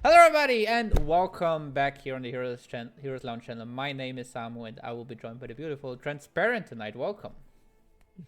Hello everybody and welcome back here on the Heroes Lounge channel. My name is Samu and I will be joined by the beautiful Transparent tonight. Welcome.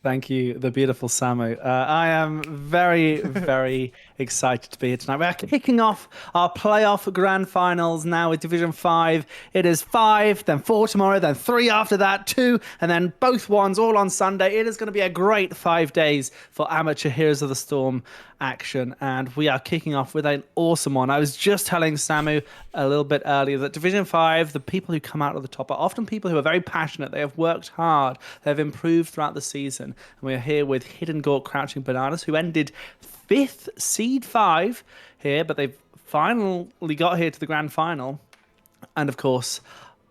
Thank you, the beautiful Samu. I am very excited to be here tonight. We are kicking off our playoff grand finals now with Division 5. It is 5, then 4 tomorrow, then 3 after that, 2, and then both ones all on Sunday. It is going to be a great 5 days for amateur Heroes of the Storm action, and we are kicking off with an awesome one. I was just telling Samu a little bit earlier that Division 5, the people who come out of the top are often people who are very passionate. They have worked hard. They have improved throughout the season. And we are here with Hidden Gork Crouching Bananas, who ended 5th, seed 5 here, but they've finally got here to the grand final. And of course,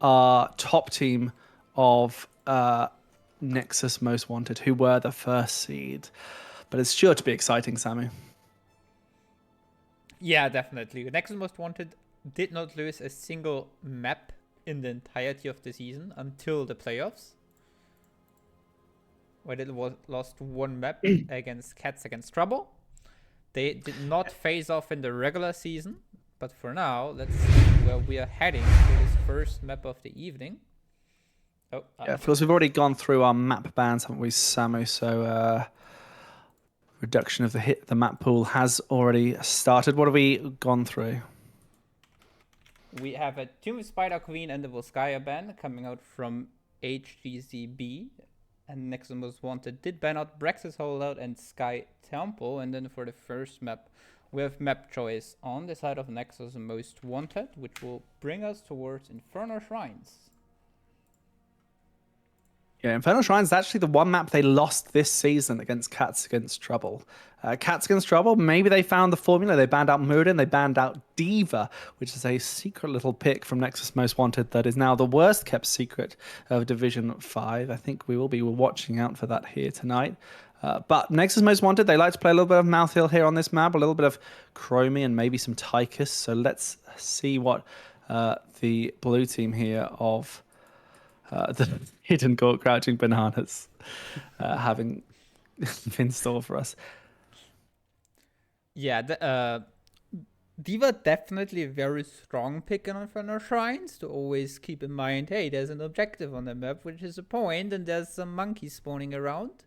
our top team of Nexus Most Wanted, who were the first seed. But it's sure to be exciting, Samu. Yeah, definitely. The Nexus Most Wanted did not lose a single map in the entirety of the season until the playoffs, where they lost one map against Cats Against Trouble. They did not face off in the regular season, but for now, let's see where we are heading for this first map of the evening. Oh, yeah, of course, we've already gone through our map bans, haven't we, Samu? So reduction of the map pool has already started. What have we gone through? We have a Tomb of Spider Queen and the Volskaya ban coming out from HGCB. And Nexus Most Wanted did ban out Brex's Holdout and Sky Temple. And then for the first map, we have map choice on the side of Nexus Most Wanted, which will bring us towards Inferno Shrines. Yeah, Inferno Shrines is actually the one map they lost this season against Cats Against Trouble. Cats Against Trouble, maybe they found the formula. They banned out Muradin, they banned out Diva, which is a secret little pick from Nexus Most Wanted that is now the worst kept secret of Division 5. I think we will be watching out for that here tonight. But Nexus Most Wanted, they like to play a little bit of Mouthheal here on this map, a little bit of Chromie and maybe some Tychus. So let's see what the blue team here of the Hidden Gork Crouching Bananas having in store for us. Yeah, Diva definitely a very strong pick on Inferno Shrines to always keep in mind, hey, there's an objective on the map, which is a point, and there's some monkeys spawning around.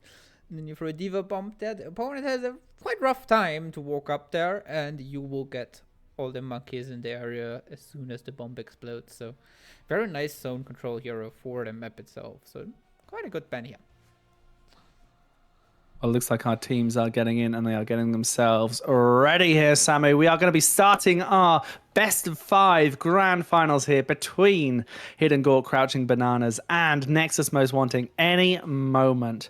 And then you throw a Diva bomb there, the opponent has a quite rough time to walk up there, and you will get all the monkeys in the area as soon as the bomb explodes. So very nice zone control hero for the map itself. So quite a good ban here. Well, it looks like our teams are getting in and they are getting themselves ready here, Samu. We are going to be starting our best of 5 grand finals here between Hidden Gork Crouching Bananas and Nexus Most Wanting any moment.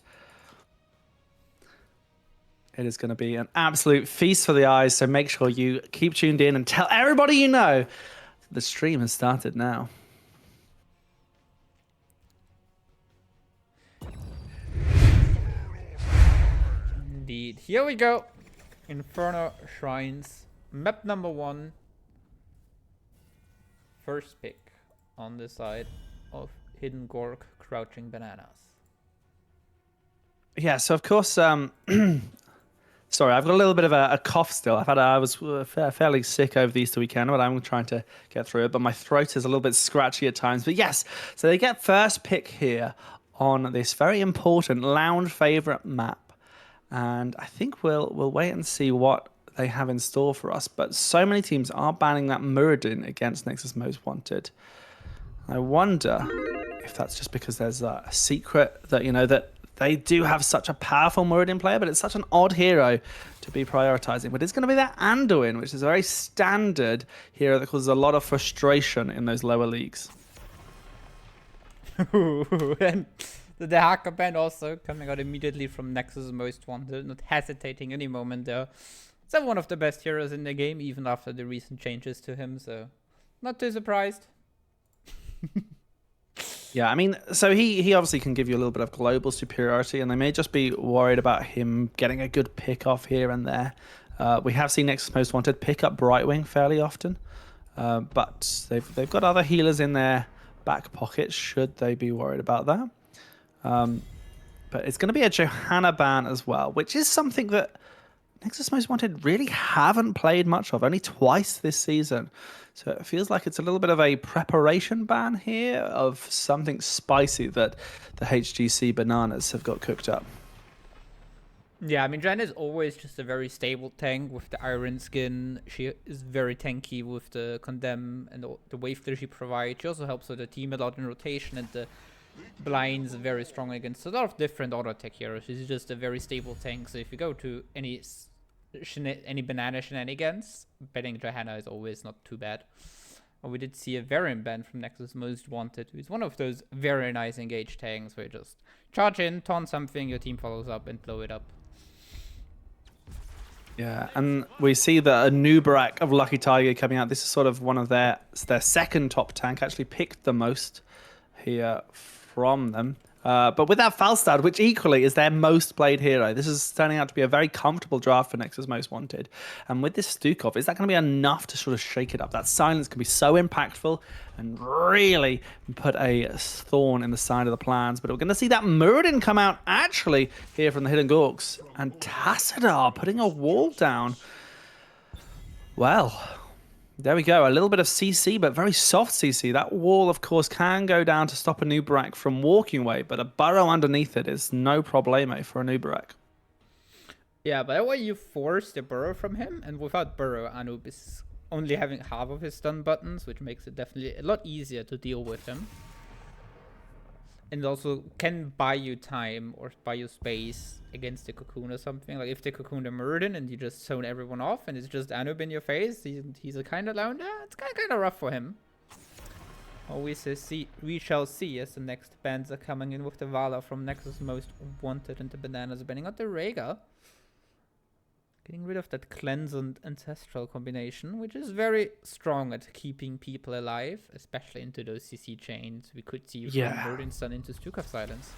It is going to be an absolute feast for the eyes, so make sure you keep tuned in and tell everybody you know the stream has started now. Indeed. Here we go. Inferno Shrines. Map number 1. First pick on the side of Hidden Gork Crouching Bananas. Yeah, so of course, sorry, I've got a little bit of a cough still. I was fairly sick over the Easter weekend, but I'm trying to get through it. But my throat is a little bit scratchy at times. But yes, so they get first pick here on this very important lounge favorite map. And I think we'll wait and see what they have in store for us. But so many teams are banning that Muradin against Nexus Most Wanted. I wonder if that's just because there's a secret that, you know, that they do have such a powerful Muradin player, but it's such an odd hero to be prioritizing. But it's going to be that Anduin, which is a very standard hero that causes a lot of frustration in those lower leagues. And the hacker ban also coming out immediately from Nexus Most Wanted, not hesitating any moment there. So one of the best heroes in the game, even after the recent changes to him, so not too surprised. Yeah, I mean, so he obviously can give you a little bit of global superiority, and they may just be worried about him getting a good pick off here and there. We have seen Nexus Most Wanted pick up Brightwing fairly often, but they've got other healers in their back pocket should they be worried about that. But it's going to be a Johanna ban as well, which is something that Nexus Most Wanted really haven't played much of, only twice this season. So it feels like it's a little bit of a preparation ban here of something spicy that the HGC bananas have got cooked up. Yeah, I mean, Jen is always just a very stable tank with the iron skin. She is very tanky with the condemn and the wave clear she provides. She also helps with the team a lot in rotation, and the blinds are very strong against a lot of different auto attack heroes. She's just a very stable tank. So if you go to any banana shenanigans, betting Johanna is always not too bad. We did see a variant ban from Nexus Most Wanted, who's one of those very nice engage tanks where you just charge in, taunt something, your team follows up, and blow it up. Yeah, and we see that a Nubarak of Lucky Tiger coming out. This is sort of one of their second top tank, actually picked the most here from them. But with that Falstad, which equally is their most played hero, this is turning out to be a very comfortable draft for Nexus Most Wanted. And with this Stukov, is that going to be enough to sort of shake it up? That silence can be so impactful and really put a thorn in the side of the plans. But we're going to see that Muradin come out actually here from the Hidden Gorks. And Tassadar putting a wall down. Well, there we go. A little bit of CC, but very soft CC. That wall, of course, can go down to stop a Nubarak from walking away, but a burrow underneath it is no problemo for a Nubarak. Yeah, but that way you force the burrow from him, and without burrow, Anub is only having half of his stun buttons, which makes it definitely a lot easier to deal with him. And also can buy you time or buy you space against the Cocoon or something. Like if the Cocoon the Muradin and you just zone everyone off and it's just Anub in your face, he's a kind of down. It's kind of rough for him. We shall see as the next bands are coming in with the Vala from Nexus Most Wanted and the Bananas banning out the Rhaegar. Getting rid of that Cleanse and Ancestral combination, which is very strong at keeping people alive, especially into those CC chains. We could see from Muradin stun into Stukov Silence.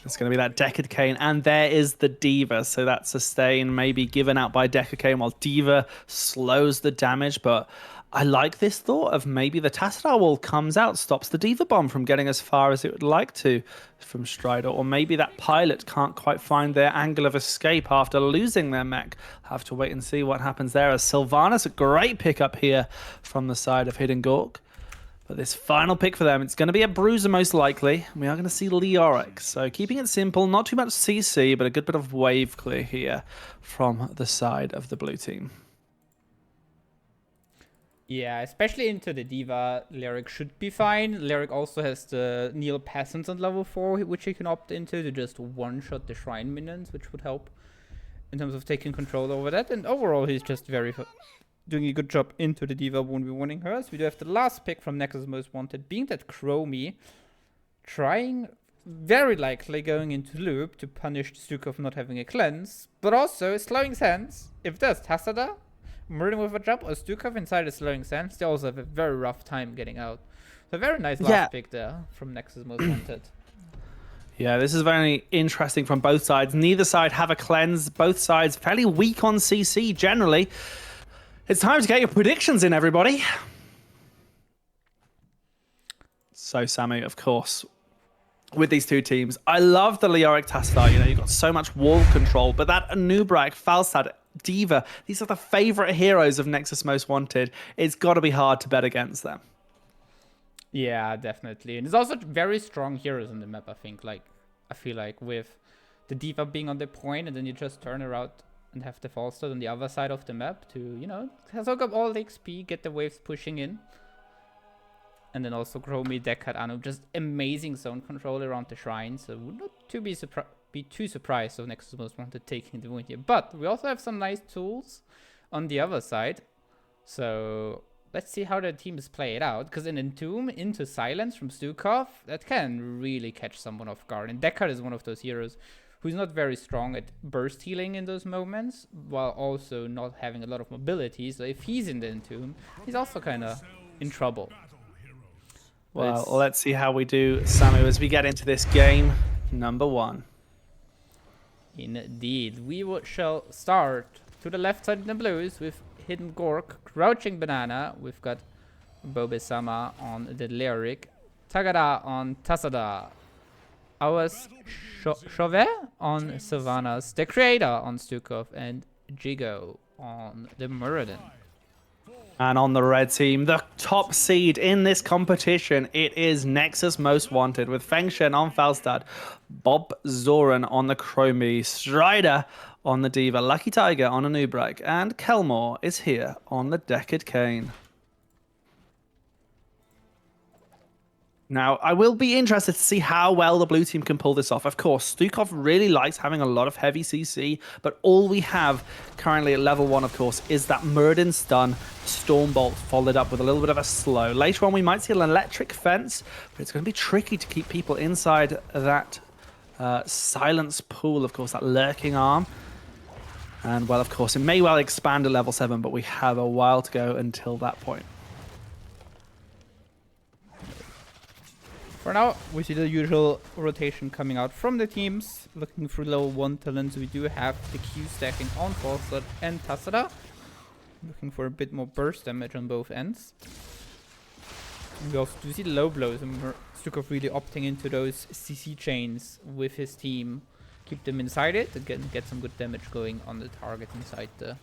It's going to be that Decade and there is the Diva. So that sustain maybe given out by Decade while Diva slows the damage. But I like this thought of maybe the Tassadar wall comes out, stops the Diva bomb from getting as far as it would like to from Strider. Or maybe that pilot can't quite find their angle of escape after losing their mech. Have to wait and see what happens there. As Sylvanas, a great pickup here from the side of Hidden Gork. But this final pick for them, it's going to be a Bruiser most likely. We are going to see Leoric. So keeping it simple, not too much CC, but a good bit of wave clear here from the side of the blue team. Yeah, especially into the Diva, Leoric should be fine. Leoric also has the Neil Peasants on level 4, which he can opt into to just one-shot the Shrine minions, which would help in terms of taking control over that. And overall, he's just doing a good job into the Diva, won't be winning her. So we do have the last pick from Nexus Most Wanted, being that Chromie, trying very likely going into loop to punish Stukov not having a cleanse, but also slowing sense. If there's Tassadar, Muradin with a jump, or Stukov inside a slowing sense, they also have a very rough time getting out. So very nice last pick there from Nexus Most Wanted. Yeah, this is very interesting from both sides. Neither side have a cleanse. Both sides fairly weak on CC generally. It's time to get your predictions in, everybody. So, Samu, of course, with these two teams, I love the Leoric Tassadar. You know, you've got so much wall control, but that Nubarak, Falstad, Diva, these are the favorite heroes of Nexus Most Wanted. It's got to be hard to bet against them. Yeah, definitely. And there's also very strong heroes in the map, I think. Like, I feel like with the Diva being on the point, and then you just turn around and have the Falstad on the other side of the map to, you know, soak up all the XP, get the waves pushing in. And then also Chromie, Deckard, Anub, just amazing zone control around the shrine. So would not to be too surprised of Nexus Most Wanted taking the win here. But we also have some nice tools on the other side. So let's see how the teams play it out. Because an Entomb into Silence from Stukov, that can really catch someone off guard. And Deckard is one of those heroes who's not very strong at burst healing in those moments, while also not having a lot of mobility. So if he's in the Entomb, he's also kind of in trouble. Well, let's see how we do, Samu, as we get into this game number 1. Indeed. We shall start to the left side in the blues with Hidden Gork, Crouching Banana. We've got Bobe-sama on the Leoric, Tagada on Tassadar, Ours Chauvet on Sylvanas, the Creator on Stukov, and Jigo on the Muradin. And on the red team, the top seed in this competition, it is Nexus Most Wanted with Feng Shen on Falstad, Bob Zoran on the Chromie, Strider on the Diva, Lucky Tiger on a Nubrak, and Kelmore is here on the Decade Cane. Now, I will be interested to see how well the blue team can pull this off. Of course, Stukov really likes having a lot of heavy CC, but all we have currently at level 1, of course, is that Muradin stun, Stormbolt, followed up with a little bit of a slow. Later on, we might see an electric fence, but it's going to be tricky to keep people inside that silence pool, of course, that lurking arm. And, well, of course, it may well expand to level 7, but we have a while to go until that point. For now, we see the usual rotation coming out from the teams. Looking through level 1 talents, we do have the Q stacking on Falstad and Tassada. Looking for a bit more burst damage on both ends. And we also do see the low blows, and Stukov really opting into those CC chains with his team. Keep them inside it and get some good damage going on the target inside the...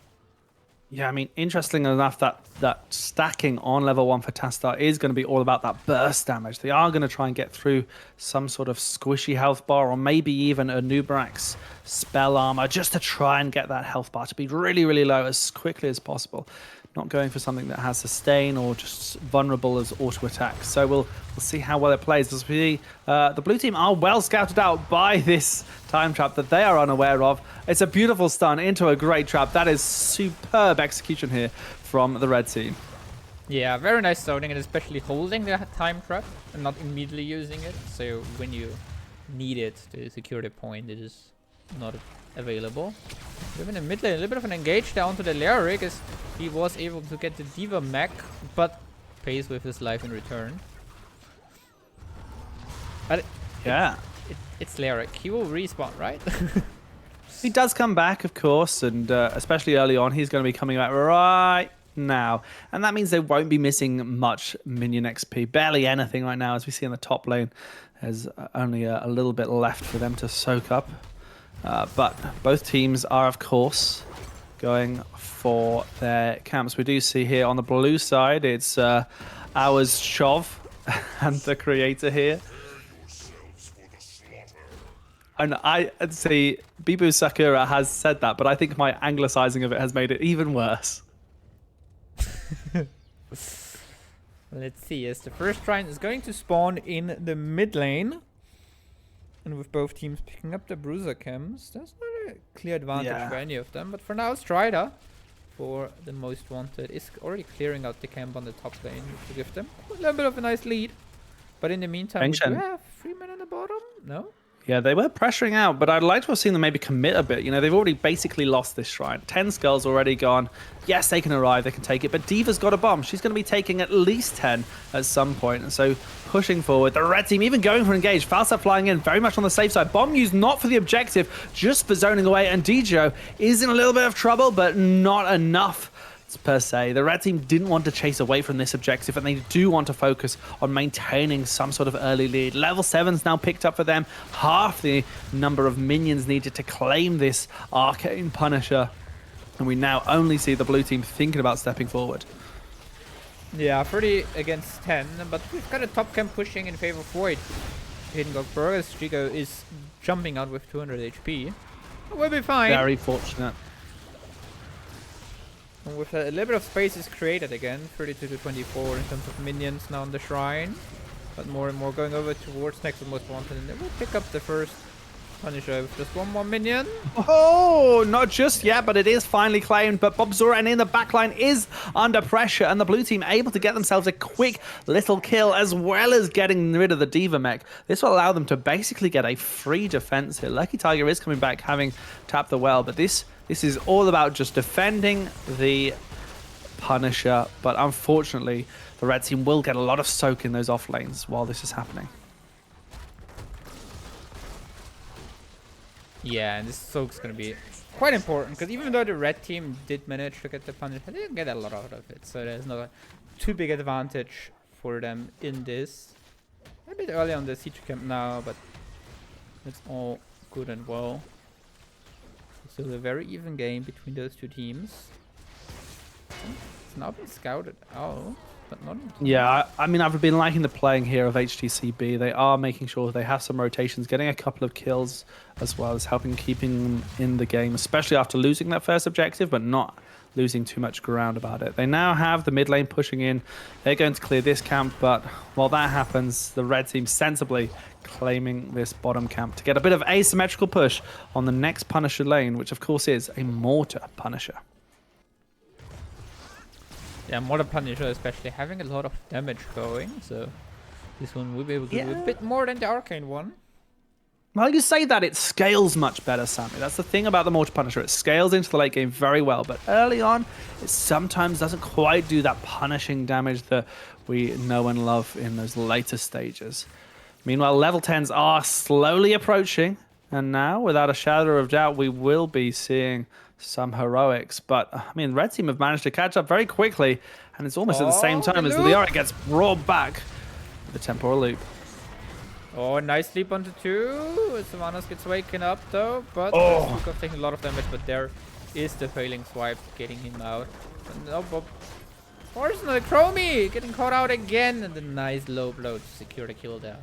Yeah, I mean, interesting enough that stacking on level 1 for Tastar is going to be all about that burst damage. They are going to try and get through some sort of squishy health bar or maybe even a Nubrak's spell armor just to try and get that health bar to be really, really low as quickly as possible. Not going for something that has sustain or just vulnerable as auto attack. So we'll see how well it plays. As we the blue team are well scouted out by this time trap that they are unaware of. It's a beautiful stun into a great trap. That is superb execution here from the red team. Yeah, very nice zoning, and especially holding the time trap and not immediately using it. So when you need it to secure the point, it is not available. Even in mid lane, a little bit of an engage down to the Lyric as he was able to get the Diva mech, but pays with his life in return. But it's Lyric. He will respawn, right? He does come back, of course, and especially early on, he's going to be coming back right now. And that means they won't be missing much minion XP. Barely anything right now, as we see in the top lane. There's only a little bit left for them to soak up. But both teams are, of course, going for their camps. We do see here on the blue side, it's ours Chov and the creator here. And I'd say Bibu Sakura has said that, but I think my anglicizing of it has made it even worse. Let's see, as the first Shrine is going to spawn in the mid lane. And with both teams picking up the Bruiser cams, there's not a clear advantage for any of them. But for now, Strider, for the Most Wanted, is already clearing out the camp on the top lane to give them a little bit of a nice lead. But in the meantime, we do have 3 men on the bottom? No? Yeah, they were pressuring out, but I'd like to have seen them maybe commit a bit. You know, they've already basically lost this shrine. 10 skulls already gone. Yes, they can arrive, they can take it, but Diva's got a bomb. She's going to be taking at least 10 at some point. And so pushing forward, the red team even going for engage. Falstad flying in very much on the safe side. Bomb used not for the objective, just for zoning away. And Dijo is in a little bit of trouble, but not enough per se. The red team didn't want to chase away from this objective, and they do want to focus on maintaining some sort of early lead. Level 7's now picked up for them. Half the number of minions needed to claim this Arcane Punisher. And we now only see the blue team thinking about stepping forward. Yeah, 30 against 10, but we've got a top camp pushing in favor of Void. Hidden Gork Jigo is jumping out with 200 HP. We'll be fine. Very fortunate. And with a little bit of space is created again, 32 to 24 in terms of minions now on the shrine. But more and more going over towards Nexus Most Wanted, and then we'll pick up the first Punisher with just one more minion. Oh, not just yet, but it is finally claimed. But Bob Zoran in the backline is under pressure, and the blue team able to get themselves a quick little kill as well as getting rid of the Diva mech. This will allow them to basically get a free defense here. Lucky Tiger is coming back, having tapped the well, but this is all about just defending the Punisher. But unfortunately, the red team will get a lot of soak in those off lanes while this is happening. Yeah, and this soak's gonna be quite important, because even though the red team did manage to get the Punisher, they didn't get a lot out of it. So there's not a too big advantage for them in this. A bit early on the siege camp now, but it's all good and well. So a very even game between those two teams. It's now been scouted out, but not. Yeah, I mean, I've been liking the playing here of HTCB. They are making sure they have some rotations, getting a couple of kills as well as helping keeping them in the game, especially after losing that first objective, but not losing too much ground about it. They now have the mid lane pushing in. They're going to clear this camp, but while that happens, the red team sensibly claiming this bottom camp to get a bit of asymmetrical push on the next Punisher lane, which of course is a Mortar Punisher. Yeah, Mortar Punisher especially having a lot of damage going, so this one will be able to do a bit more than the Arcane one. Well, you say that, it scales much better, Sammy. That's the thing about the Mortar Punisher. It scales into the late game very well, but early on, it sometimes doesn't quite do that punishing damage that we know and love in those later stages. Meanwhile, level 10s are slowly approaching, and now, without a shadow of doubt, we will be seeing some heroics. But, I mean, Red Team have managed to catch up very quickly, and it's almost at the same time as Leoric gets brought back with the temporal loop. Oh, nice leap onto 2. Sylvanas gets waken up though, but Gork taking a lot of damage, but there is the failing swipe getting him out. No, but fortunately, Chromie getting caught out again, and the nice low blow to secure the kill there.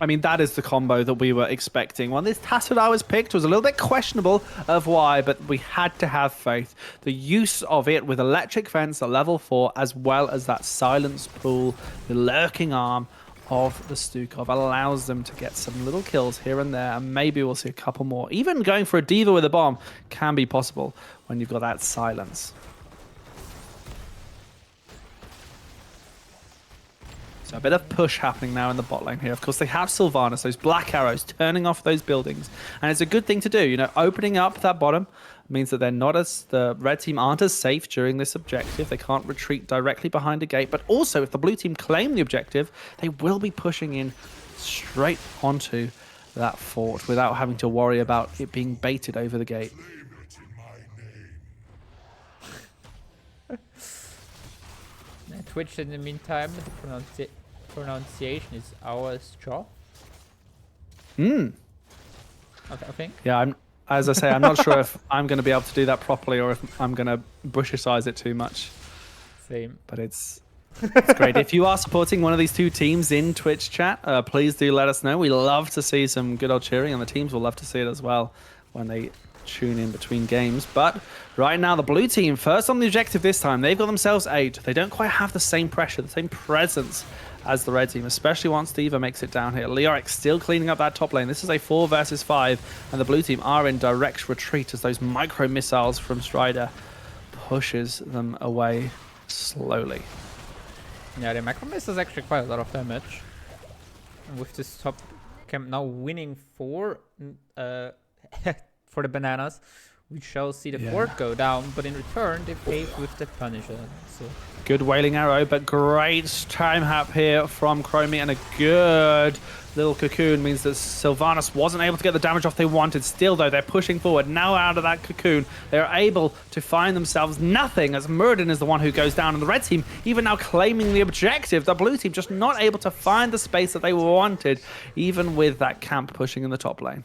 I mean, that is the combo that we were expecting. When this Tassadar was picked, was a little bit questionable of why, but we had to have faith. The use of it with Electric Fence at level 4, as well as that Silence Pool, the lurking arm of the Stukov, allows them to get some little kills here and there, and maybe we'll see a couple more. Even going for a Diva with a bomb can be possible when you've got that silence. So a bit of push happening now in the bot lane here. Of course, they have Sylvanas, those black arrows turning off those buildings. And it's a good thing to do. You know, opening up that bottom means that they're not as, the red team aren't as safe during this objective. They can't retreat directly behind a gate. But also, if the blue team claim the objective, they will be pushing in straight onto that fort without having to worry about it being baited over the gate. Twitch in the meantime, the pronunciation is ours jaw. Okay, I think. Yeah, as I say, I'm not sure if I'm going to be able to do that properly or if I'm going to British-size it too much. Same. But it's great. If you are supporting one of these two teams in Twitch chat, please do let us know. We love to see some good old cheering, and the teams will love to see it as well when they tune in between games. But right now, the blue team, first on the objective this time, they've got themselves 8. They don't quite have the same pressure, the same presence as the red team, especially once Diva makes it down here. Leoric still cleaning up that top lane. This is a 4 versus 5, and the blue team are in direct retreat as those micro missiles from Strider pushes them away slowly. Yeah, the macro miss is actually quite a lot of damage. And with this top camp now winning for the bananas, we shall see the fort go down, but in return they pay with the Punisher. So good wailing arrow, but great time hap here from Chromie, and a good little cocoon means that Sylvanas wasn't able to get the damage off they wanted. Still though, they're pushing forward. Now out of that cocoon, they're able to find themselves nothing, as Muradin is the one who goes down, and the red team even now claiming the objective. The blue team just not able to find the space that they wanted, even with that camp pushing in the top lane.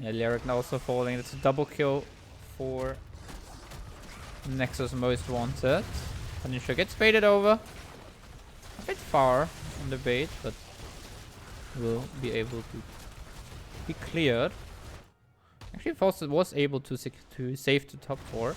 Yeah, Lyric now also falling. It's a double kill for Nexus Most Wanted. Punisher gets baited over. A bit far on the bait, but will be able to be cleared. Actually, Fawcett was able to save the top 4.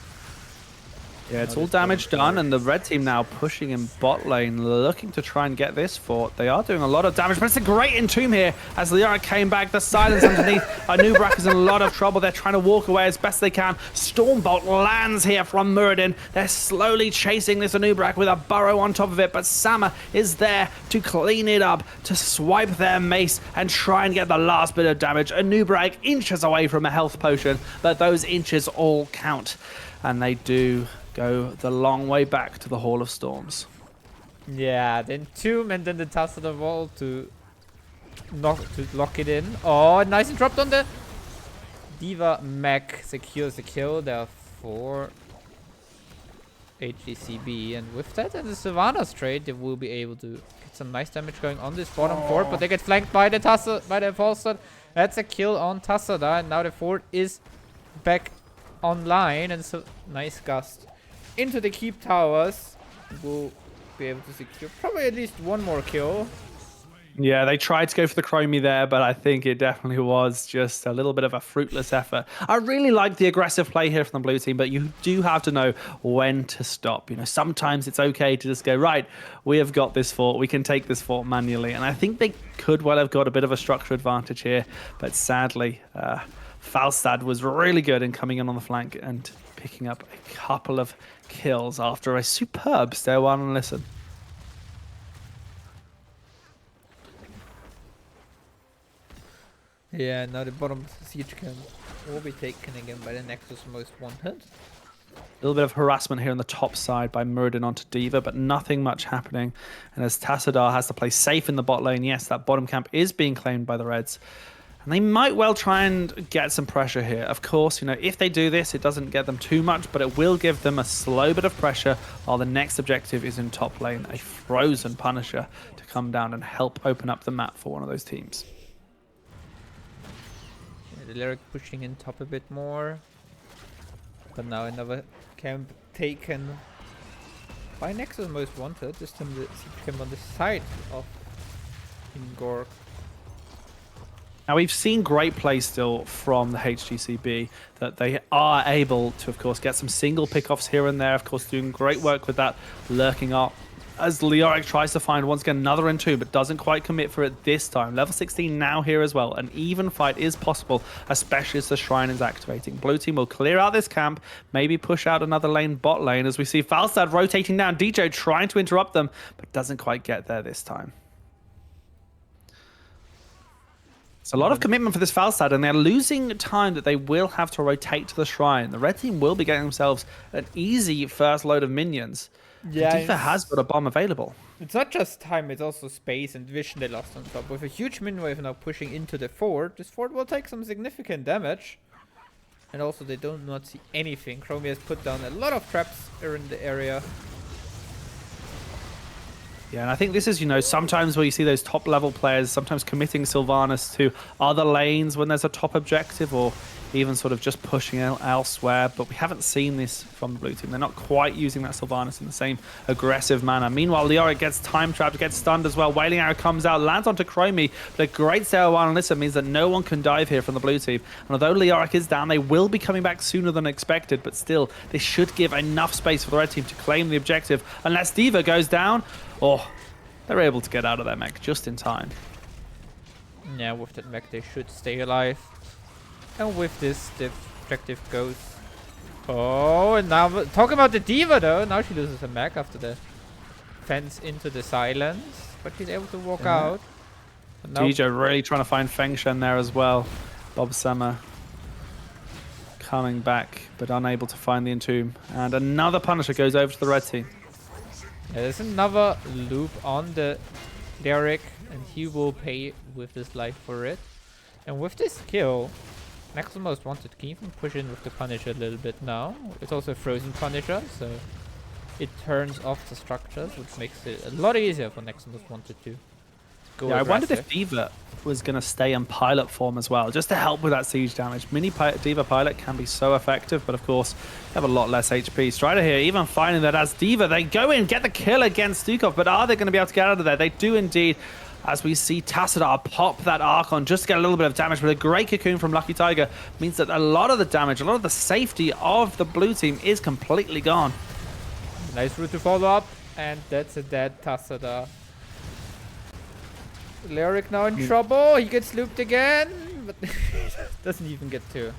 Yeah, it's all damage done, and the red team now pushing in bot lane, looking to try and get this fort. They are doing a lot of damage, but it's a great entomb here as Leoric came back. The silence underneath. Anubrak is in a lot of trouble. They're trying to walk away as best they can. Stormbolt lands here from Muradin. They're slowly chasing this Anubrak with a burrow on top of it, but Sama is there to clean it up, to swipe their mace and try and get the last bit of damage. Anubrak inches away from a health potion, but those inches all count, and they do go the long way back to the Hall of Storms. Yeah, the Entomb and then the Task of the Wall to lock it in. Oh, nice interrupt on the Diva mech secures the kill there for HGCB, and with that and the Sylvanas trade, they will be able to get some nice damage going on this bottom fort, but they get flanked by the Fawcett, That's a kill on Tasada, and now the fort is back online. And so, nice gust into the keep towers. We'll be able to secure probably at least one more kill. Yeah, they tried to go for the Chromie there, but I think it definitely was just a little bit of a fruitless effort. I really like the aggressive play here from the blue team, but you do have to know when to stop. You know, sometimes it's okay to just go, right, we have got this fort, we can take this fort manually. And I think they could well have got a bit of a structure advantage here, but sadly, Falstad was really good in coming in on the flank and picking up a couple of kills after a superb Stay One and Listen. Yeah, now the bottom siege camp will be taken again by the Nexus Most Wanted. A little bit of harassment here on the top side by Muradin onto D.Va, but nothing much happening. And as Tassadar has to play safe in the bot lane, yes, that bottom camp is being claimed by the Reds. And they might well try and get some pressure here. Of course, you know, if they do this, it doesn't get them too much, but it will give them a slow bit of pressure while the next objective is in top lane, a frozen Punisher to come down and help open up the map for one of those teams. The Lyric pushing in top a bit more. But now another camp taken by Nexus Most Wanted. This time the siege camp on the side of Gork. Now, we've seen great play still from the HGCB, that they are able to, of course, get some single pickoffs here and there. Of course, doing great work with that lurking up. As Leoric tries to find, once again, another N2, but doesn't quite commit for it this time. Level 16 now here as well. An even fight is possible, especially as the Shrine is activating. Blue team will clear out this camp, maybe push out another lane, bot lane, as we see Falstad rotating down. DJ trying to interrupt them, but doesn't quite get there this time. It's a lot of commitment for this Falstad, and they're losing time that they will have to rotate to the Shrine. The red team will be getting themselves an easy first load of minions. Yeah, D.Va has got a bomb available. It's not just time, it's also space and vision they lost on top. With a huge min wave now pushing into the fort, this fort will take some significant damage. And also they do not see anything. Chromie has put down a lot of traps in the area. Yeah, and I think this is, you know, sometimes where you see those top level players sometimes committing Sylvanas to other lanes when there's a top objective, or even sort of just pushing out elsewhere, but we haven't seen this from the blue team. They're not quite using that Sylvanas in the same aggressive manner. Meanwhile, Leoric gets time trapped, gets stunned as well. Wailing Arrow comes out, lands onto Chromie, but a great Sail One Alyssa means that no one can dive here from the blue team. And although Leoric is down, they will be coming back sooner than expected, but still, they should give enough space for the red team to claim the objective. Unless D.Va goes down, they're able to get out of their mech just in time. Yeah, with that mech they should stay alive. And with this, the objective goes. Oh, and now talk about the D.Va though. Now she loses a mech after the fence into the silence, but she's able to walk out. DJ really trying to find Feng Shen there as well. Bob Summer coming back, but unable to find the Entomb. And another Punisher goes over to the red team. Yeah, there's another loop on the Derek, and he will pay with his life for it. And with this kill, Nexus Most Wanted can even push in with the Punisher a little bit now. It's also a frozen Punisher, so it turns off the structures, which makes it a lot easier for Nexus Most Wanted to go I aggressive. wondered if D.Va was going to stay in pilot form as well, just to help with that siege damage. Mini D.Va pilot can be so effective, but of course, they have a lot less HP. Strider here, even finding that as D.Va, they go in, get the kill against Stukov, but are they going to be able to get out of there? They do indeed, as we see Tassadar pop that Archon just to get a little bit of damage, but a great cocoon from Lucky Tiger means that a lot of the damage, a lot of the safety of the blue team is completely gone. Nice route to follow up, and that's a dead Tassadar. Lyric now in trouble. He gets looped again, but doesn't even get to.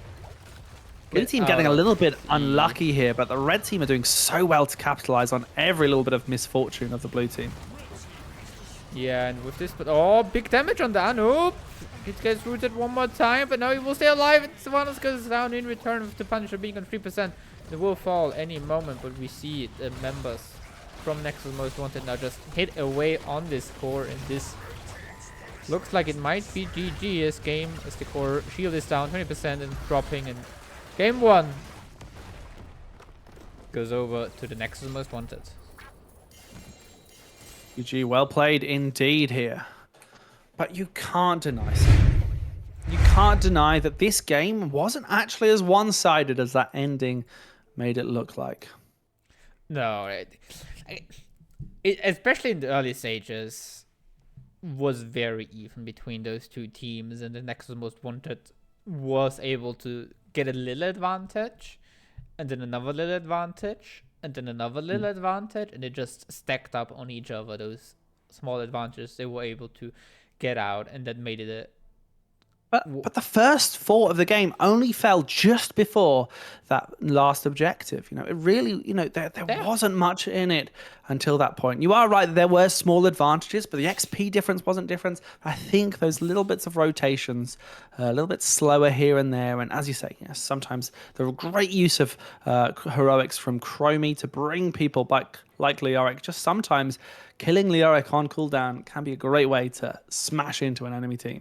Blue team getting a little bit unlucky here, but the red team are doing so well to capitalize on every little bit of misfortune of the blue team. Yeah, and with this, but big damage on the Anoop. It gets rooted one more time, but now he will stay alive. And Sylvanas goes down in return with the Punisher being on 3%. It will fall any moment, but we see the members from Nexus Most Wanted now just hit away on this core, and this looks like it might be GG as game, as the core shield is down 20% and dropping, and game 1 goes over to the Nexus Most Wanted. GG, well played indeed here. But you can't deny something. you can't deny that this game wasn't actually as one-sided as that ending made it look like. No, especially in the early stages, was very even between those two teams, and the Nexus Most Wanted was able to get a little advantage, and then another little advantage, and then another little advantage, and it just stacked up on each other. Those small advantages they were able to get out, and that made it a But the first thought of the game only fell just before that last objective. It really, there Yeah. wasn't much in it until that point. You are right, there were small advantages, but the XP difference wasn't different. I think those little bits of rotations, a little bit slower here and there, and as you say, sometimes there are great use of heroics from Chromie to bring people back like Leoric. Just sometimes killing Leoric on cooldown can be a great way to smash into an enemy team.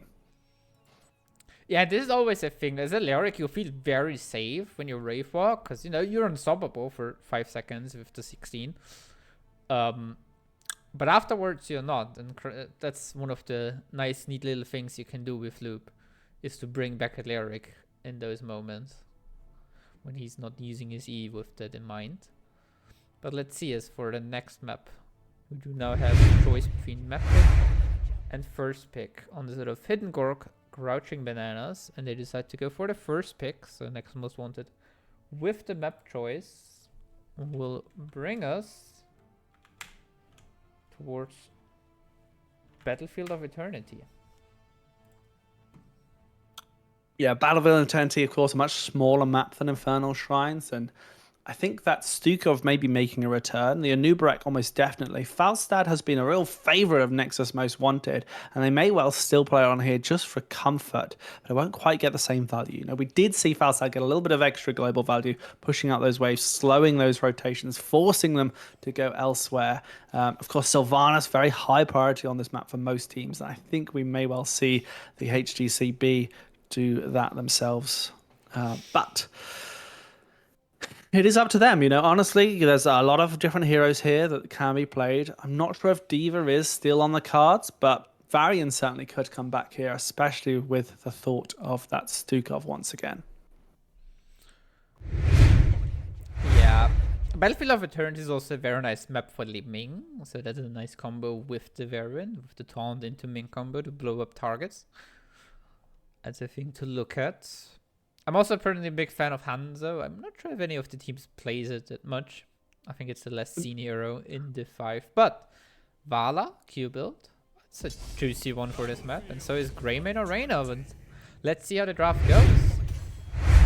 Yeah, this is always a thing. As a Leoric, you feel very safe when you Wraith Walk, because, you're unstoppable for 5 seconds with the 16. But afterwards, you're not. And that's one of the nice, neat little things you can do with Loop, is to bring back a Leoric in those moments when he's not using his E with that in mind. But let's see, as for the next map, we do now have a choice between map pick and first pick on the sort of hidden Gork, Crouching Bananas, and they decide to go for the first pick. So Next Most Wanted with the map choice will bring us towards Battlefield of Eternity. Yeah, Battlefield of Eternity, of course, a much smaller map than Infernal Shrines, and I think that Stukov may be making a return. The Anubarak almost definitely. Falstad has been a real favourite of Nexus Most Wanted, and they may well still play on here just for comfort, but it won't quite get the same value. We did see Falstad get a little bit of extra global value, pushing out those waves, slowing those rotations, forcing them to go elsewhere. Of course, Sylvanas, very high priority on this map for most teams, and I think we may well see the HGCB do that themselves. But it is up to them, Honestly, there's a lot of different heroes here that can be played. I'm not sure if D.Va is still on the cards, but Varian certainly could come back here, especially with the thought of that Stukov once again. Yeah. Battlefield of Eternity is also a very nice map for Li Ming, so that's a nice combo with the Varian, with the taunt into Ming combo to blow up targets. That's a thing to look at. I'm also personally a big fan of Hanzo. I'm not sure if any of the teams plays it that much. I think it's the less seen hero in Div 5. But Vala, Q build, it's a juicy one for this map. And so is Greymane or Reyna. But let's see how the draft goes.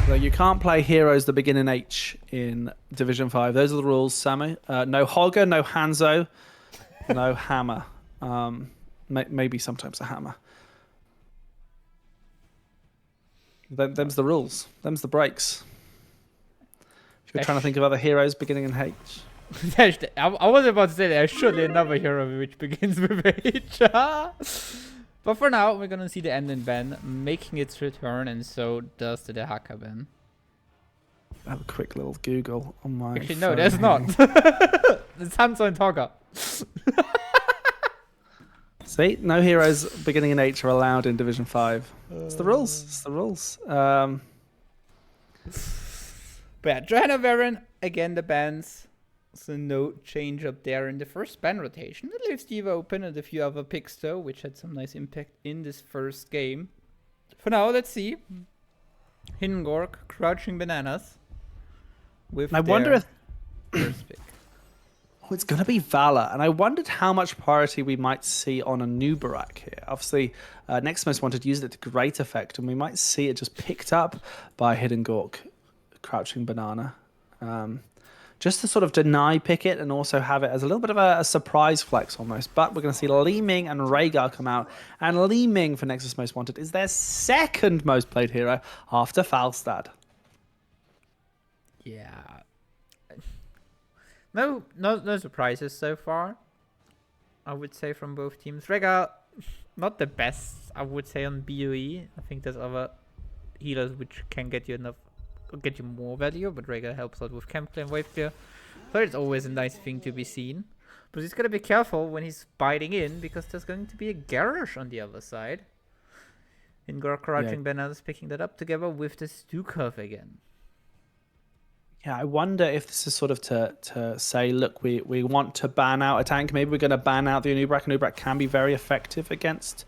So you can't play heroes that begin in H in Division 5. Those are the rules, Sammy. No Hogger, no Hanzo, no Hammer. Maybe sometimes a Hammer. Them's the rules. Them's the breaks. If you're trying to think of other heroes beginning in H. I was about to say there's surely another hero which begins with H. But for now, we're going to see the Endin ban making its return, and so does the Dehaka ban. I have a quick little Google on my Actually, phone no, there's here. not. It's Hanzo and Toga. See, no heroes beginning in H are allowed in Division 5. It's the rules. It's the rules. But yeah, Johanna Varen, again the bans. So no change up there in the first ban rotation. It leaves D.Va open and a few other picks though, which had some nice impact in this first game. For now, let's see. Hidden Gork, Crouching Bananas. With I wonder if first pick. it's going to be Vala, and I wondered how much priority we might see on a Nubarak here. Obviously, Next Most Wanted used it to great effect, and we might see it just picked up by Hidden Gork, Crouching Banana. Just to sort of deny pick it and also have it as a little bit of a surprise flex almost. But we're going to see Li Ming and Rhaegar come out, and Li Ming for Nexus Most Wanted is their second most played hero after Falstad. Yeah. No surprises so far, I would say, from both teams. Rhaegar, not the best, I would say, on BOE. I think there's other healers which can get you more value, but Rhaegar helps out with camp clear and wave clear. So it's always a nice thing to be seen. But he's got to be careful when he's biting in, because there's going to be a Garrosh on the other side. In Gork crouching bananas, picking that up together with the Stukov again. Yeah, I wonder if this is sort of to say, look, we want to ban out a tank. Maybe we're going to ban out the Anubrak. Anubrak can be very effective against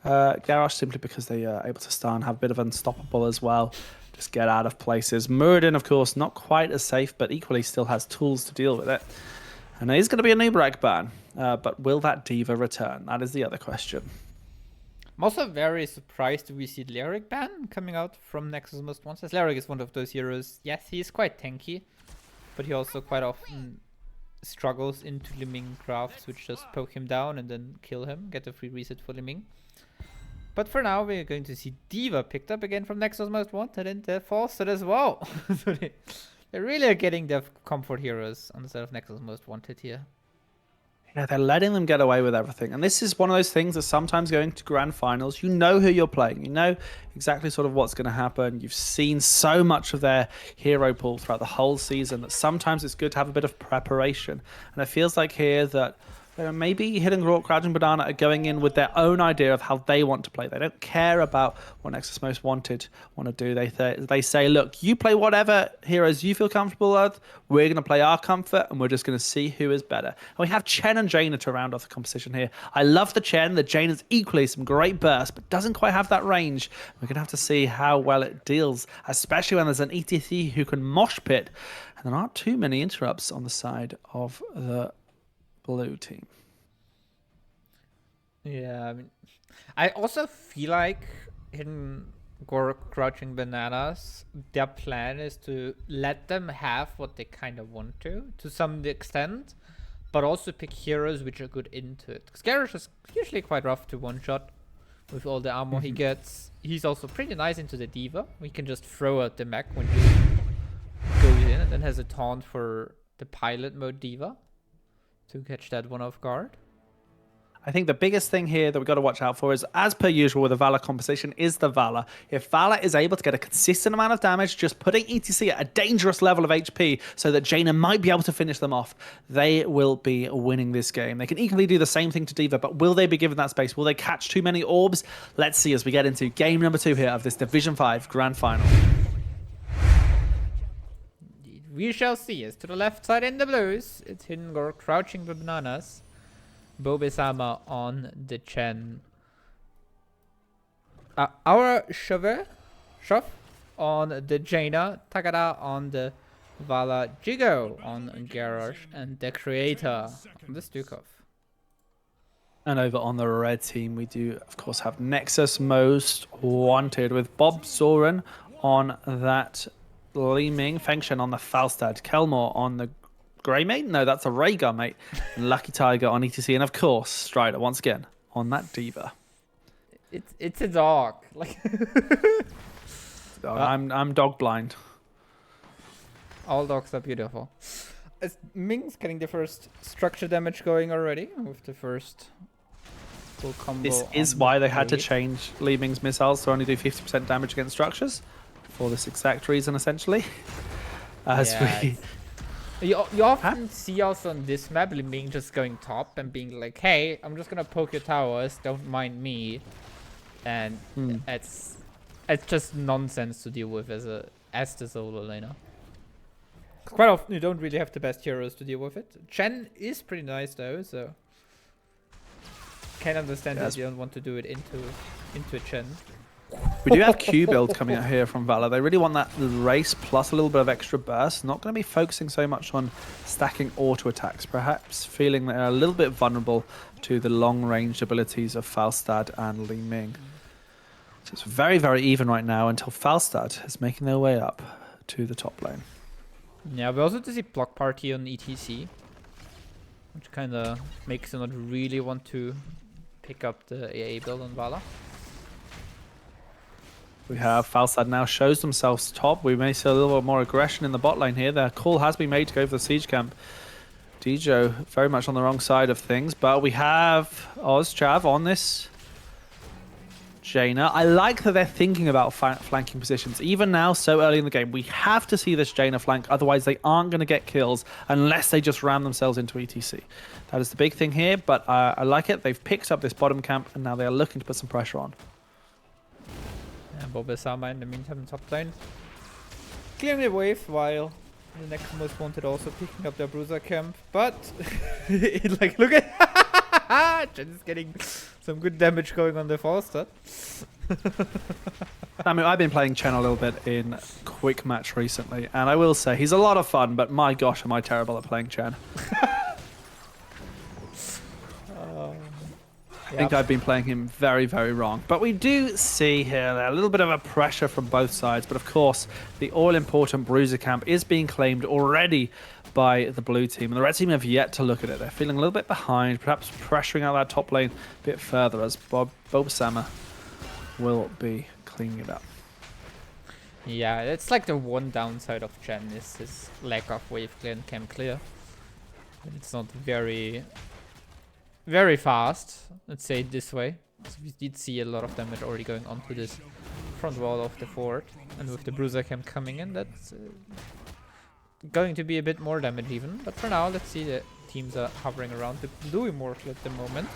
Garrosh simply because they are able to stun, have a bit of unstoppable as well. Just get out of places. Muradin, of course, not quite as safe, but equally still has tools to deal with it. And it is going to be a Anubrak ban. But will that Diva return? That is the other question. I'm also very surprised we see Lyric ban coming out from Nexus Most Wanted. Lyric is one of those heroes. Yes, he is quite tanky, but he also quite often struggles into Liming crafts, which just poke him down and then kill him, get a free reset for Liming. But for now, we're going to see Diva picked up again from Nexus Most Wanted and Fostered as well. So they really are getting their comfort heroes instead of Nexus Most Wanted here. Yeah, they're letting them get away with everything. And this is one of those things that sometimes going to grand finals, you know who you're playing. You know exactly sort of what's going to happen. You've seen so much of their hero pool throughout the whole season that sometimes it's good to have a bit of preparation. And it feels like here that maybe Hidden Gork, Crouching Banana are going in with their own idea of how they want to play. They don't care about what Nexus Most Wanted want to do. They say, look, you play whatever heroes you feel comfortable with. We're going to play our comfort, and we're just going to see who is better. And we have Chen and Jaina to round off the composition here. I love the Chen. The Jaina's equally some great burst, but doesn't quite have that range. We're going to have to see how well it deals, especially when there's an ETC who can mosh pit. And there aren't too many interrupts on the side of the blue team. Yeah, I mean, I also feel like Hidden Gork Crouching Bananas, their plan is to let them have what they kind of want to some extent, but also pick heroes which are good into it. Because Garrosh is usually quite rough to one-shot with all the armor he gets. He's also pretty nice into the Diva. We can just throw out the mech when he goes in, and then has a taunt for the pilot mode Diva to catch that one off guard. I think the biggest thing here that we've got to watch out for is, as per usual with the Valor composition, is the Valor. If Valor is able to get a consistent amount of damage, just putting ETC at a dangerous level of HP so that Jaina might be able to finish them off, they will be winning this game. They can equally do the same thing to Diva, but will they be given that space? Will they catch too many orbs? Let's see as we get into game number 2 here of this Division 5 Grand Final. We shall see. As to the left side in the blues, it's Hidden Gork Crouching Bananas. Bobesama on the Chen. Our Shove on the Jaina. Takada on the Vala. Jigo on Garrosh. And the Creator on the Stukov. And over on the red team, we do, of course, have Nexus Most Wanted with Bob Soren on that Li Ming, Fengshen on the Falstad, Kelmore on the Grey Mate? No, that's a Rhaegar Mate. And Lucky Tiger on ETC. And of course, Strider once again on that Diva. It's a dog. Like I'm dog blind. All dogs are beautiful. As Ming's getting the first structure damage going already with the first full combo. This is why they had to change Li Ming's missiles to only do 50% damage against structures. For this exact reason, essentially. You often see also on this map Li Ming just going top and being like, hey, I'm just gonna poke your towers, don't mind me. And it's just nonsense to deal with as the solo laner. Quite often you don't really have the best heroes to deal with it. Chen is pretty nice though, so can understand that you don't want to do it into Chen. We do have Q build coming out here from Valor. They really want that race plus a little bit of extra burst. Not going to be focusing so much on stacking auto attacks, perhaps feeling they're a little bit vulnerable to the long-range abilities of Falstad and Li Ming. So it's very, very even right now until Falstad is making their way up to the top lane. Yeah, we also see block party on ETC, which kind of makes them not really want to pick up the AA build on Valor. We have Falstad now shows themselves top. We may see a little bit more aggression in the bot lane here. Their call has been made to go for the siege camp. Dijo very much on the wrong side of things, but we have Ozchav on this Jaina. I like that they're thinking about flanking positions. Even now, so early in the game, we have to see this Jaina flank. Otherwise, they aren't going to get kills unless they just ram themselves into ETC. That is the big thing here, but I like it. They've picked up this bottom camp, and now they are looking to put some pressure on. Bobesama in the meantime in top lane. Clearing the wave while the next most wanted also picking up their bruiser camp. But like look at Jen is getting some good damage going on the Forster. I mean, I've been playing Chen a little bit in quick match recently, and I will say he's a lot of fun, but my gosh, am I terrible at playing Chen. I think I've been playing him very, very wrong. But we do see here a little bit of a pressure from both sides. But of course, the all-important bruiser camp is being claimed already by the blue team. And the red team have yet to look at it. They're feeling a little bit behind, perhaps pressuring out that top lane a bit further as Bobesama will be cleaning it up. Yeah, it's like the one downside of Chen is his lack of wave clear and camp clear. It's not very fast, let's say it this way. So we did see a lot of damage already going onto this front wall of the fort, and with the bruiser camp coming in, that's going to be a bit more damage even. But for now, let's see, the teams are hovering around the blue immortal at the moment.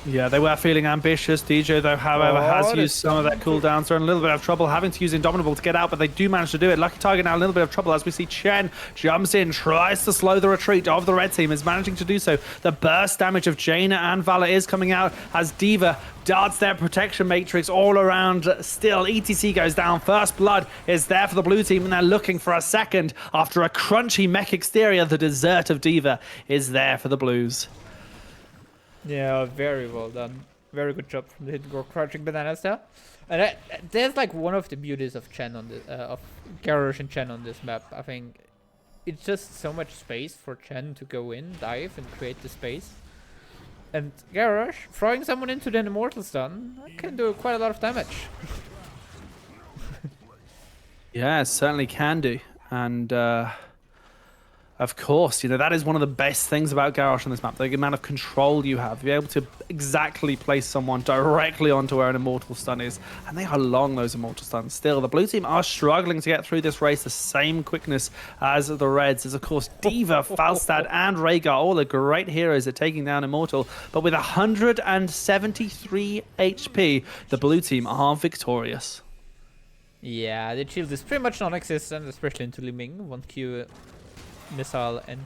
Yeah, they were feeling ambitious. DJ, though, however, has used some of their cooldowns. They're in a little bit of trouble, having to use Indomitable to get out, but they do manage to do it. Lucky Tiger now in a little bit of trouble as we see Chen jumps in, tries to slow the retreat of the red team, is managing to do so. The burst damage of Jaina and Valor is coming out as D.Va darts their protection matrix all around. Still, ETC goes down. First blood is there for the blue team, and they're looking for a second. After a crunchy mech exterior, the dessert of D.Va is there for the blues. Yeah, very well done. Very good job from the hidden Gork crouching bananas there. And there's like one of the beauties of Chen on the of Garrosh and Chen on this map. I think it's just so much space for Chen to go in, dive, and create the space. And Garrosh throwing someone into the immortal stun can do quite a lot of damage. Yeah, it certainly can do. And of course, you know, that is one of the best things about Garrosh on this map, the amount of control you have. You're able to exactly place someone directly onto where an immortal stun is, and they are long, those immortal stuns. Still, the blue team are struggling to get through this race the same quickness as the reds. As of course, D.Va, Falstad, and Rhaegar, all the great heroes are taking down immortal. But with 173 HP, the blue team are victorious. Yeah, the shield is pretty much non-existent, especially into Li Ming. 1Q missile and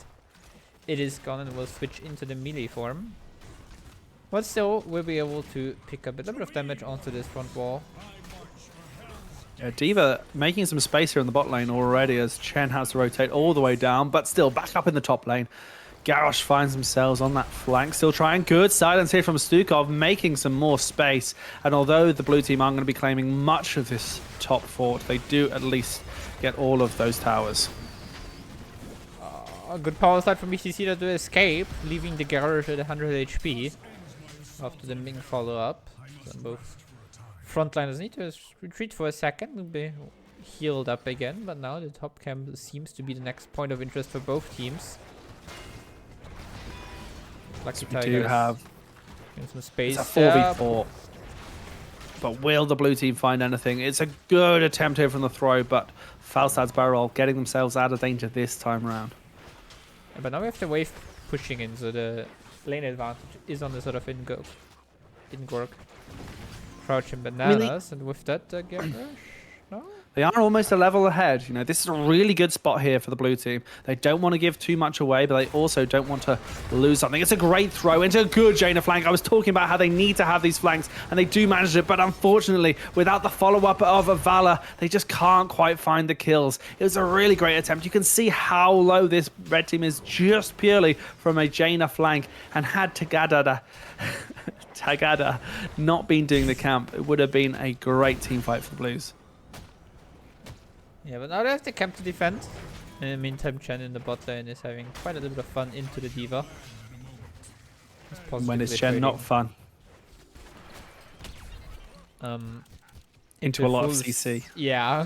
it is gone, and will switch into the melee form. But still, we'll be able to pick up a little bit of damage onto this front wall. Yeah, D.Va making some space here in the bot lane already as Chen has to rotate all the way down, but still back up in the top lane. Garrosh finds themselves on that flank, still trying. Good silence here from Stukov, making some more space. And although the blue team aren't going to be claiming much of this top fort, they do at least get all of those towers. A good power slide from BCC to escape, leaving the Garrosh at 100 HP after the Ming follow-up. So both frontliners need to retreat for a second and be healed up again, but now the top camp seems to be the next point of interest for both teams. Lucky We do have some space. it's a 4v4. But will the blue team find anything? It's a good attempt here from the throw, but Falstad's barrel getting themselves out of danger this time around. Yeah, but now we have the wave pushing in, so the lane advantage is on the sort of in Gork. Crouching bananas, and with that, Garrosh, no? They are almost a level ahead. You know, this is a really good spot here for the blue team. They don't want to give too much away, but they also don't want to lose something. It's a great throw into a good Jaina flank. I was talking about how they need to have these flanks, and they do manage it, but unfortunately, without the follow-up of Valor, they just can't quite find the kills. It was a really great attempt. You can see how low this red team is just purely from a Jaina flank, and had Tagada not been doing the camp, it would have been a great team fight for the blues. Yeah, but now they have the camp to defend. In the meantime, Chen in the bot lane is having quite a little bit of fun into the D.Va. When is Chen not fun? Into a lot of CC. Yeah.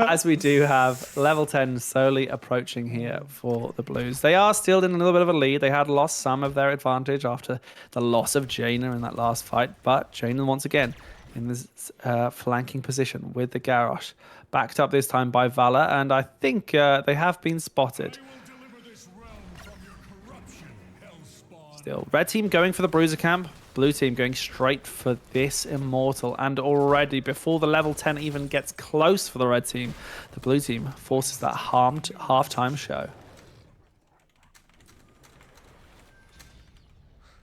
As we do have level 10 slowly approaching here for the Blues. They are still in a little bit of a lead. They had lost some of their advantage after the loss of Jaina in that last fight. But Jaina once again in this flanking position with the Garrosh. Backed up this time by Valor, and I think they have been spotted. Still, red team going for the bruiser camp. Blue team going straight for this Immortal, and already before the level 10 even gets close for the red team, the blue team forces that harmed halftime show.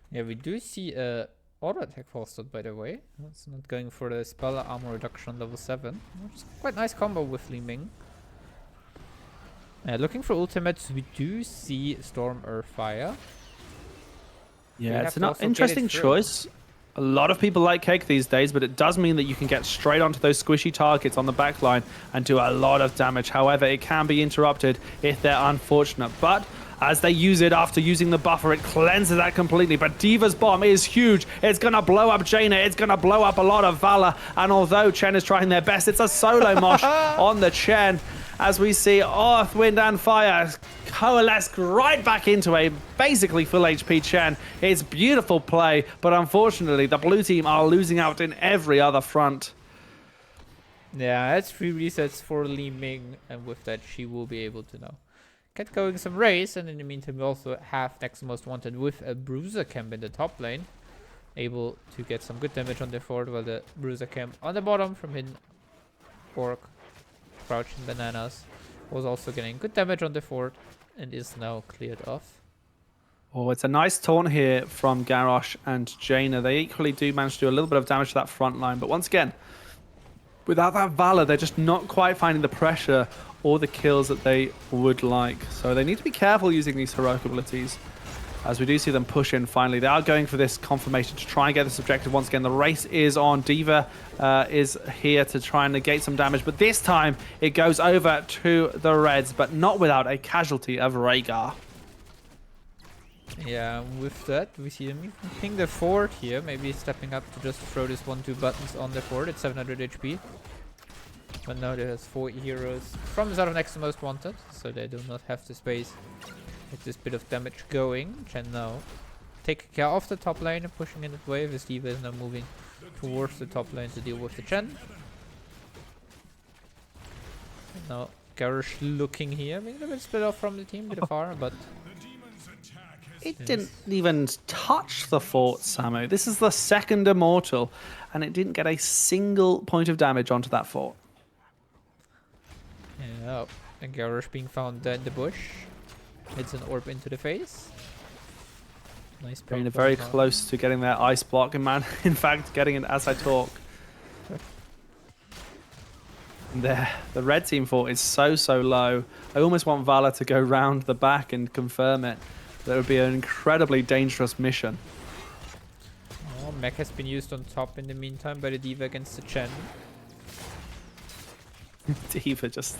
Yeah, we do see a auto attack fostered, by the way. It's not going for the spell armor reduction on level 7. Which is quite nice combo with Li Ming. Looking for ultimates, we do see Storm, Earth, Fire. Yeah, it's an interesting choice. A lot of people like Cake these days, but it does mean that you can get straight onto those squishy targets on the backline and do a lot of damage. However, it can be interrupted if they're unfortunate. But as they use it after using the buffer, it cleanses that completely. But D.Va's bomb is huge. It's going to blow up Jaina. It's going to blow up a lot of Valor. And although Chen is trying their best, it's a solo mosh on the Chen. As we see Earth, Wind, and Fire coalesce right back into a basically full HP Chen. It's beautiful play, but unfortunately, the blue team are losing out in every other front. Yeah, that's 3 resets for Li Ming, and with that, she will be able to now get going some race. And in the meantime, we also have Nexus Most Wanted with a Bruiser Camp in the top lane, able to get some good damage on the fort, while the Bruiser Camp on the bottom from hidden Gork, crouching bananas, was also getting good damage on the fort and is now cleared off. Oh, it's a nice taunt here from Garrosh and Jaina. They equally do manage to do a little bit of damage to that front line, but once again, without that Valor, they're just not quite finding the pressure or the kills that they would like. So they need to be careful using these heroic abilities. As we do see them push in finally. They are going for this confirmation to try and get this objective once again. The race is on. D.Va is here to try and negate some damage, but this time it goes over to the Reds, but not without a casualty of Rhaegar. Yeah, with that, we see them ping the fort here, maybe stepping up to just throw this 1-2 buttons on the fort. It's 700 HP. But now there's 4 heroes from the side of Nexus Most Wanted, so they do not have the space. Get this bit of damage going. Chen now taking care of the top lane and pushing in that wave, as D.Va is now moving towards the top lane to deal with the Chen. And now Garrosh looking here, being a bit split off from the team, a bit far, but it didn't even touch the fort, Samu. This is the second Immortal, and it didn't get a single point of damage onto that fort. Yeah, and Garrosh being found in the bush. Hits an orb into the face. Nice. Being very close to getting their ice block, and man, in fact, getting it as I talk. There, the red team fort is so low. I almost want Valor to go round the back and confirm it. That would be an incredibly dangerous mission. Oh, mech has been used on top in the meantime by the D.Va against the Chen. D.Va just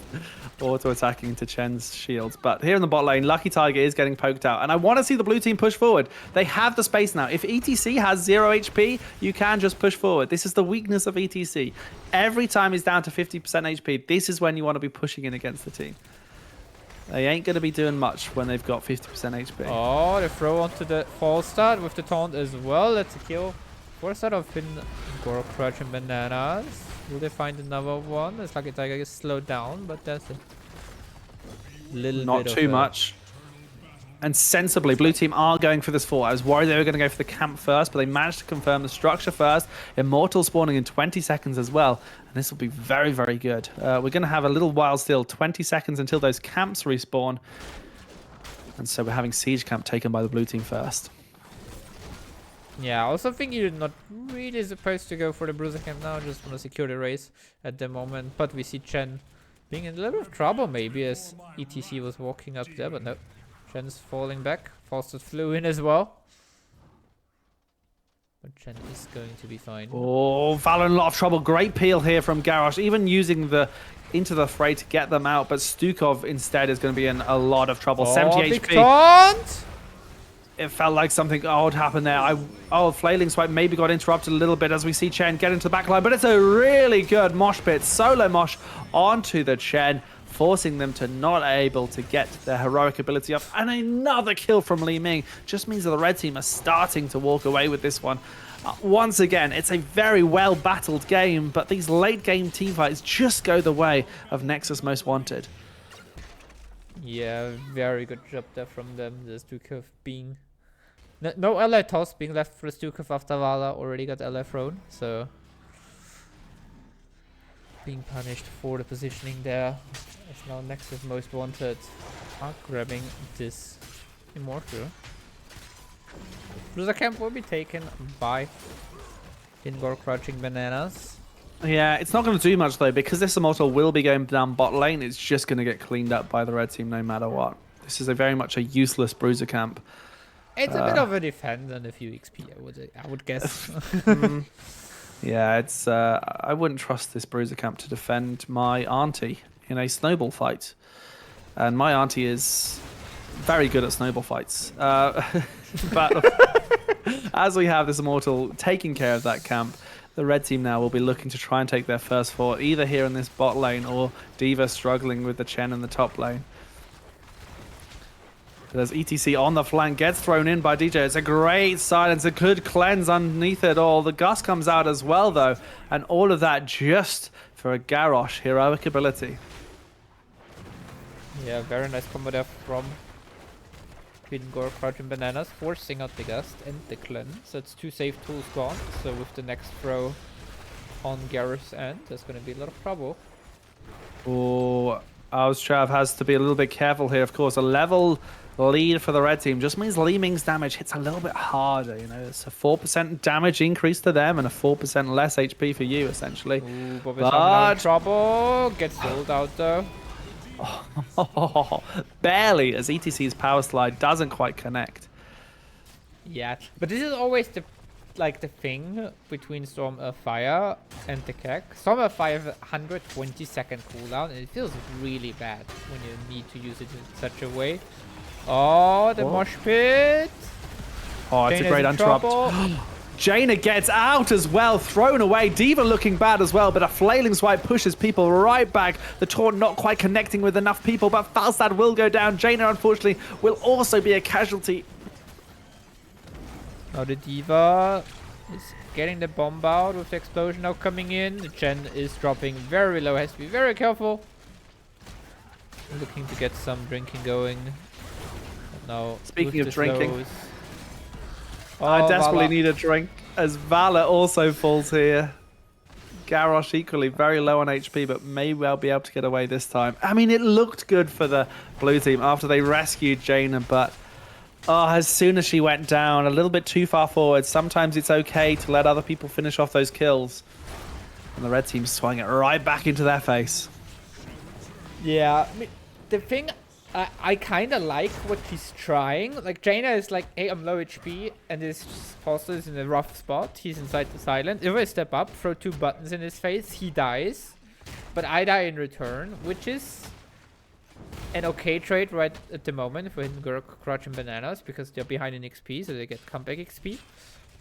auto-attacking into Chen's shields. But here in the bot lane, Lucky Tiger is getting poked out. And I want to see the blue team push forward. They have the space now. If ETC has 0 HP, you can just push forward. This is the weakness of ETC. Every time he's down to 50% HP, this is when you want to be pushing in against the team. They ain't going to be doing much when they've got 50% HP. Oh, the throw onto the false start with the taunt as well. That's a kill. Force out of Gork crouching bananas. Will they find another one? It's like Tiger gets slowed down, but that's a little not bit too much. And sensibly, blue team are going for this fort. I was worried they were going to go for the camp first, but they managed to confirm the structure first. Immortal spawning in 20 seconds as well. And this will be very, very good. We're going to have a little while still, 20 seconds until those camps respawn. And so we're having siege camp taken by the blue team first. Yeah, I also think you're not really supposed to go for the Bruiser Camp now. Just want to secure the race at the moment. But we see Chen being in a little bit of trouble maybe as ETC was walking up there, but no. Chen's falling back. Fawcett flew in as well. But Chen is going to be fine. Oh, Valor in a lot of trouble. Great peel here from Garrosh, even using the into the fray to get them out. But Stukov instead is going to be in a lot of trouble. 70 big HP. Taunt! It felt like something odd happened there. Flailing Swipe maybe got interrupted a little bit as we see Chen get into the back line. But it's a really good mosh pit. Solo mosh onto the Chen, forcing them to not able to get their heroic ability up. And another kill from Li Ming just means that the red team are starting to walk away with this one. Once again, it's a very well battled game, but these late game teamfights just go the way of Nexus Most Wanted. Yeah, very good job there from them. There's Stukov being No ally toss being left for Stukov after Vala already got ally thrown, so being punished for the positioning there. As now Nexus most wanted are grabbing this Immortal. Bruiser camp will be taken by Gork crouching bananas. Yeah, it's not going to do much though, because this Immortal will be going down bot lane. It's just going to get cleaned up by the red team no matter what. This is a very much a useless Bruiser camp. It's a bit of a defense and a few XP, I would guess. Yeah, it's I wouldn't trust this Bruiser camp to defend my auntie in a snowball fight. And my auntie is very good at snowball fights. But as we have this Immortal taking care of that camp, the red team now will be looking to try and take their first fort, either here in this bot lane or D.Va struggling with the Chen in the top lane. There's ETC on the flank, gets thrown in by DJ. It's a great silence, a good cleanse underneath it all. The Gus comes out as well, though, and all of that just for a Garrosh heroic ability. Yeah, very nice combo there from Gork crouching bananas, forcing out the Gust and the cleanse. That's 2 safe tools gone, so with the next throw on Garrosh's end, there's going to be a lot of trouble. Oh, Austrav has to be a little bit careful here, of course. A level lead for the red team just means Li Ming's damage hits a little bit harder. You know, it's a 4% damage increase to them and a 4% less HP for you, essentially. Ooh, but in trouble. Gets sold out though. Oh, barely, as ETC's power slide doesn't quite connect. Yeah, but this is always the thing between Storm of Fire and the Keck. Storm of Fire has 120-second cooldown, and it feels really bad when you need to use it in such a way. Oh, the mosh pit. Oh, it's a great untrupped. Jaina gets out as well, thrown away. D.Va looking bad as well, but a flailing swipe pushes people right back. The taunt not quite connecting with enough people, but Falstad will go down. Jaina, unfortunately, will also be a casualty. Now the D.Va is getting the bomb out with the explosion now coming in. The Chen is dropping very low, has to be very careful. Looking to get some drinking going. Now, speaking of drinking, slows. I desperately need a drink, as Vala also falls here. Garrosh equally very low on HP, but may well be able to get away this time. I mean, it looked good for the blue team after they rescued Jaina, but as soon as she went down, a little bit too far forward, sometimes it's okay to let other people finish off those kills. And the red team swung it right back into their face. Yeah, I mean, the thing... I kind of like what he's trying. Like, Jaina is like, hey, I'm low HP, and this Foster is in a rough spot. He's inside the silent. If I step up, throw 2 buttons in his face, he dies. But I die in return, which is an okay trade right at the moment for Gork crouching bananas, because they're behind in XP, so they get comeback XP.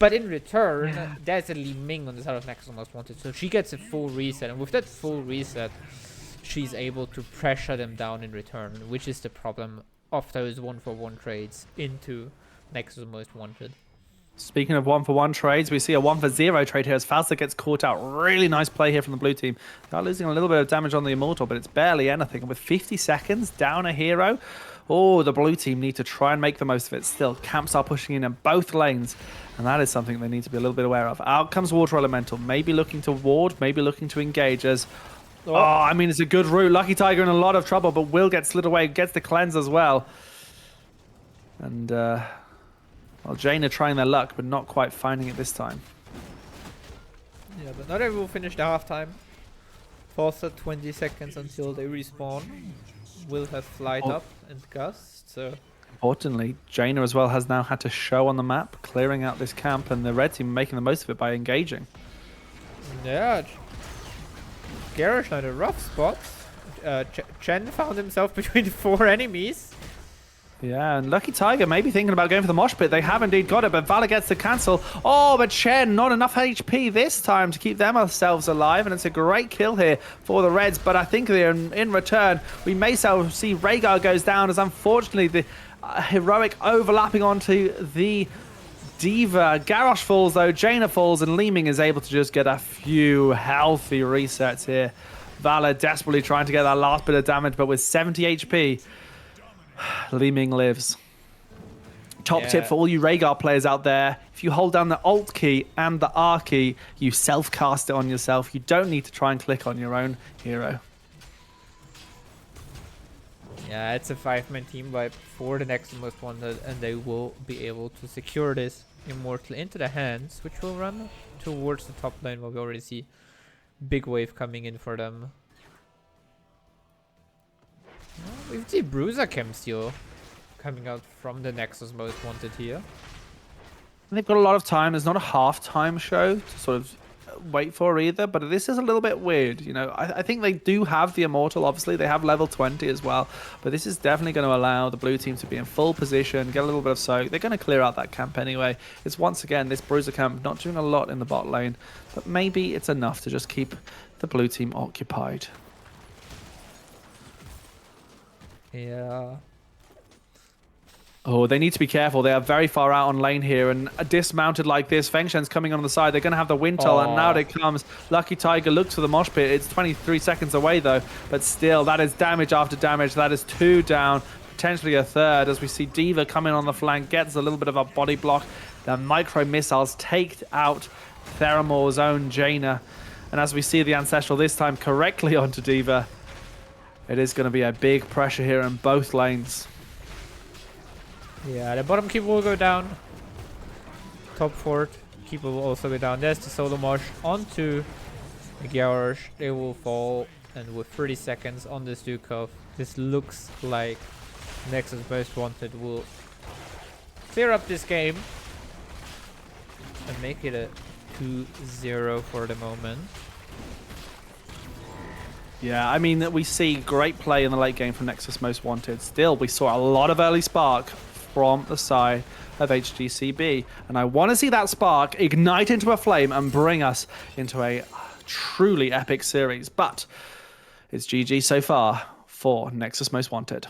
But in return, there's a Li Ming on the side of Nexus Most Wanted, so she gets a full reset. And with that full reset, she's able to pressure them down in return, which is the problem of those 1-for-1 trades into Nexus Most Wanted. Speaking of 1-for-1 trades, we see a 1-for-0 trade here as Falstad gets caught out. Really nice play here from the blue team. They are losing a little bit of damage on the Immortal, but it's barely anything. And with 50 seconds down a hero, the blue team need to try and make the most of it. Still, camps are pushing in both lanes, and that is something they need to be a little bit aware of. Out comes Water Elemental, maybe looking to ward, maybe looking to engage as... I mean, it's a good route. Lucky Tiger in a lot of trouble, but will get slid away, gets the cleanse as well. And, Jaina trying their luck, but not quite finding it this time. Yeah, but not everyone will finish the halftime. Forza 20 seconds until they respawn. Will have flight up and gust, so... Importantly, Jaina as well has now had to show on the map, clearing out this camp, and the red team making the most of it by engaging. Yeah, Garrosh had a rough spot. Chen found himself between 4 enemies. Yeah, and Lucky Tiger maybe thinking about going for the mosh pit. They have indeed got it, but Vala gets the cancel. But Chen, not enough HP this time to keep themselves alive, and it's a great kill here for the Reds. But I think in return, we may see Rhaegar goes down, as unfortunately the heroic overlapping onto the D.Va. Garrosh falls though, Jaina falls, and Li Ming is able to just get a few healthy resets here. Vala desperately trying to get that last bit of damage, but with 70 HP, Li Ming lives. Top tip for all you Rhaegar players out there, if you hold down the Alt key and the R key, you self-cast it on yourself. You don't need to try and click on your own hero. Yeah, it's a 5-man team wipe for the Nexus Most Wanted, and they will be able to secure this Immortal into the hands, which will run towards the top lane where we already see big wave coming in for them. We see Bruiser Chem Steel coming out from the Nexus Most Wanted here. They've got a lot of time. There's not a half-time show to sort of wait for either, but this is a little bit weird. You know, I think they do have the Immortal, obviously. They have level 20 as well, but this is definitely going to allow the blue team to be in full position, get a little bit of soak. They're going to clear out that camp anyway. It's once again, this Bruiser camp not doing a lot in the bot lane, but maybe it's enough to just keep the blue team occupied. Yeah. Oh, they need to be careful. They are very far out on lane here, and dismounted like this, Feng Shen's coming on the side. They're going to have the wind tunnel, and now it comes. Lucky Tiger looks for the mosh pit. It's 23 seconds away, though, but still, that is damage after damage. That is 2 down, potentially a third, as we see D.Va coming on the flank, gets a little bit of a body block. The micro missiles take out Theramore's own Jaina, and as we see the Ancestral this time correctly onto D.Va, it is going to be a big pressure here in both lanes. Yeah, the bottom keeper will go down. Top fort keeper will also go down. There's the solo mosh onto the Garrosh. They will fall, and with 30 seconds on this Dukov, this looks like Nexus Most Wanted will clear up this game and make it a 2-0 for the moment. Yeah, I mean, we see great play in the late game from Nexus Most Wanted. Still, we saw a lot of early spark from the side of HGCB. And I want to see that spark ignite into a flame and bring us into a truly epic series. But it's GG so far for Nexus Most Wanted.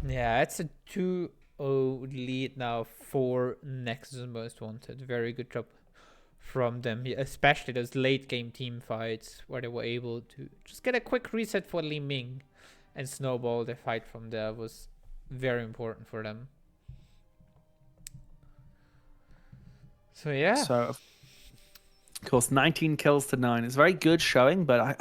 Yeah, it's a 2-0 lead now for Nexus Most Wanted. Very good job from them, especially those late game team fights where they were able to just get a quick reset for Li Ming and snowball the fight from there was very important for them. So yeah. So of course 19 kills to 9 is very good showing, but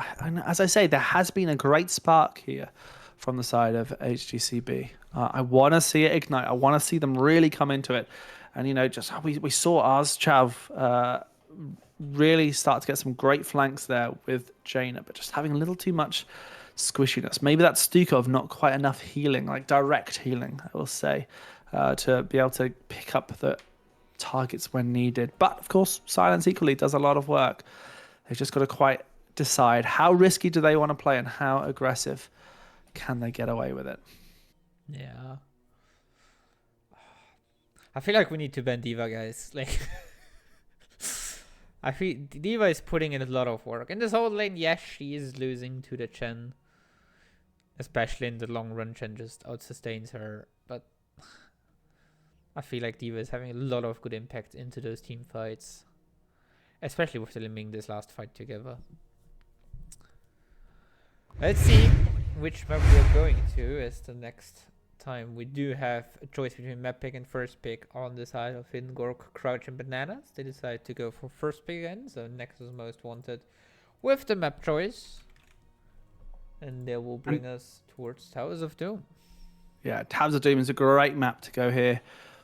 as I say, there has been a great spark here from the side of HGCB. I want to see it ignite. I want to see them really come into it. And you know, just we saw Chav really start to get some great flanks there with Jaina, but just having a little too much squishiness. Maybe that's Stukov, not quite enough healing, like direct healing, I will say, to be able to pick up the targets when needed. But of course, Silence equally does a lot of work. They've just got to quite decide how risky do they want to play and how aggressive can they get away with it. Yeah. I feel like we need to ban D.Va, guys. Like, I feel D.Va is putting in a lot of work. In this whole lane, yes, she is losing to the Chen. Especially in the long run, Chen just out-sustains her. But I feel like D.Va is having a lot of good impact into those team fights. Especially with the Li Ming this last fight together. Let's see which map we're going to as the next time. We do have a choice between map pick and first pick on the side of Hidden Gork, Crouch, and Bananas. They decide to go for first pick again, so Nexus Most Wanted with the map choice. And they will bring us towards Towers of Doom. Yeah, Towers of Doom is a great map to go here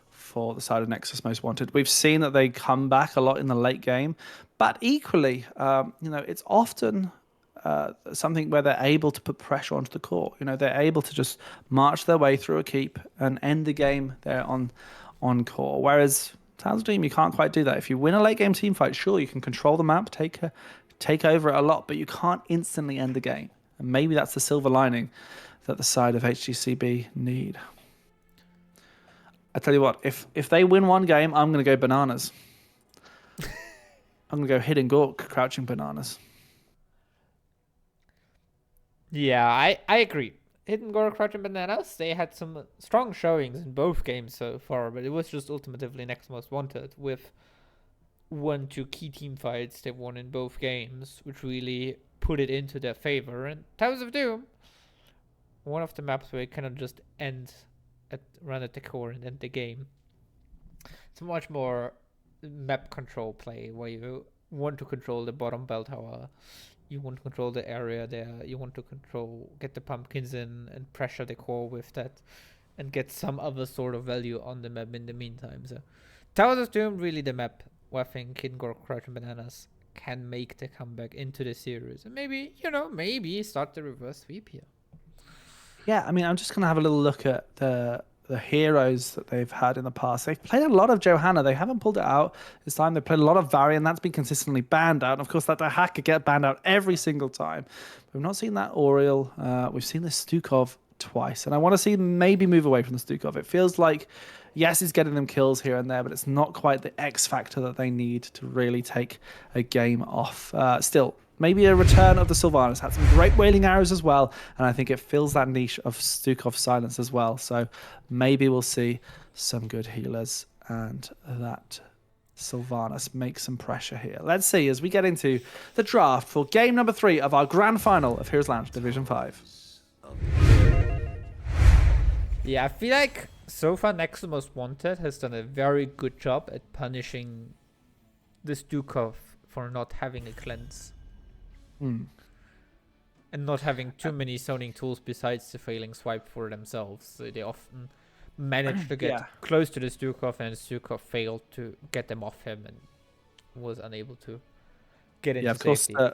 for the side of Nexus Most Wanted. We've seen that they come back a lot in the late game, but equally, you know, it's often something where they're able to put pressure onto the core. You know, they're able to just march their way through a keep and end the game there on core. Whereas Towers of Doom, you can't quite do that. If you win a late game team fight, sure, you can control the map, take over it a lot, but you can't instantly end the game. And maybe that's the silver lining that the side of HGCB need. I tell you what, if they win one game, I'm going to go Bananas. I'm going to go Hidden Gork, Crouching Bananas. Yeah, I agree. Hidden Gork, Crouching Bananas, they had some strong showings in both games so far, but it was just ultimately Next Most Wanted with 1-2 key team fights they won in both games, which really put it into their favor. And Towers of Doom, one of the maps where you cannot just end run at the core and end the game. It's much more map control play where you want to control the bottom bell tower, you want to control the area there, you want to get the pumpkins in and pressure the core with that, and get some other sort of value on the map in the meantime. So Towers of Doom really the map where I think Hidden Gork, Crouching Bananas can make the comeback into the series, and maybe start the reverse sweep here. Yeah, I mean, I'm just going to have a little look at the heroes that they've had in the past. They've played a lot of Johanna. They haven't pulled it out this time. They played a lot of Varian. That's been consistently banned out. And of course, that the hack could get banned out every single time. We've not seen that Oriel. We've seen the Stukov twice. And I want to see maybe move away from the Stukov. It feels like, yes, he's getting them kills here and there, but it's not quite the X factor that they need to really take a game off. Still, maybe a return of the Sylvanas. Had some great wailing arrows as well, and I think it fills that niche of Stukov's silence as well. So maybe we'll see some good healers and that Sylvanas make some pressure here. Let's see as we get into the draft for game number 3 of our grand final of Heroes Lounge Division 5. Yeah, I feel like so far Nexus Most Wanted has done a very good job at punishing the Stukov for not having a cleanse. And not having too many zoning tools besides the failing swipe for themselves. So they often manage to get close to the Stukov, and Stukov failed to get them off him and was unable to get into safety. Of course,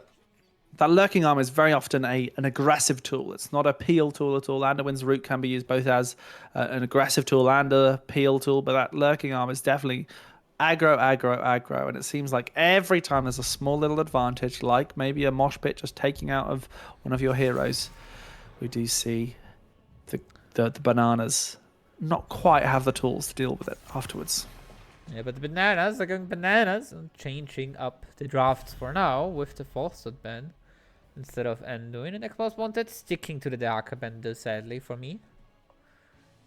that lurking arm is very often an aggressive tool. It's not a peel tool at all. Anduin's root can be used both as an aggressive tool and a peel tool, but that lurking arm is definitely aggro, and it seems like every time there's a small little advantage, like maybe a mosh pit just taking out of one of your heroes, we do see the bananas not quite have the tools to deal with it afterwards. Yeah, but the bananas are going bananas and changing up the drafts for now with the Falsehood ban instead of Anduin, and Xbox Wanted sticking to the Darker Bender, sadly for me.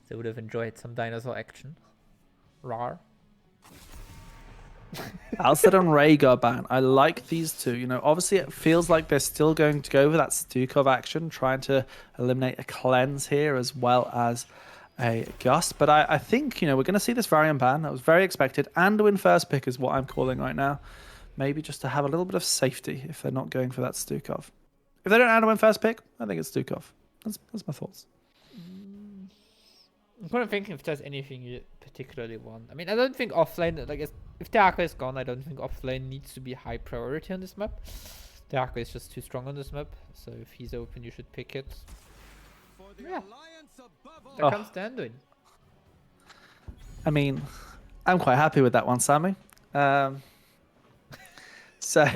They would have enjoyed some dinosaur action. Rar. Alcid and Rhaegar ban. I like these two. You know, obviously it feels like they're still going to go for that Stukov action, trying to eliminate a cleanse here as well as a gust. But I think, you know, we're going to see this variant ban. That was very expected. Anduin first pick is what I'm calling right now. Maybe just to have a little bit of safety if they're not going for that Stukov. If they don't Anduin first pick, I think it's Stukov. That's my thoughts. I'm kind of thinking if there's anything you particularly want. I mean, I don't think offlane, like, if the Arco is gone, I don't think offlane needs to be high priority on this map. The Arco is just too strong on this map, so if he's open, you should pick it. Yeah. There comes the Anduin. I mean, I'm quite happy with that one, Sammy. So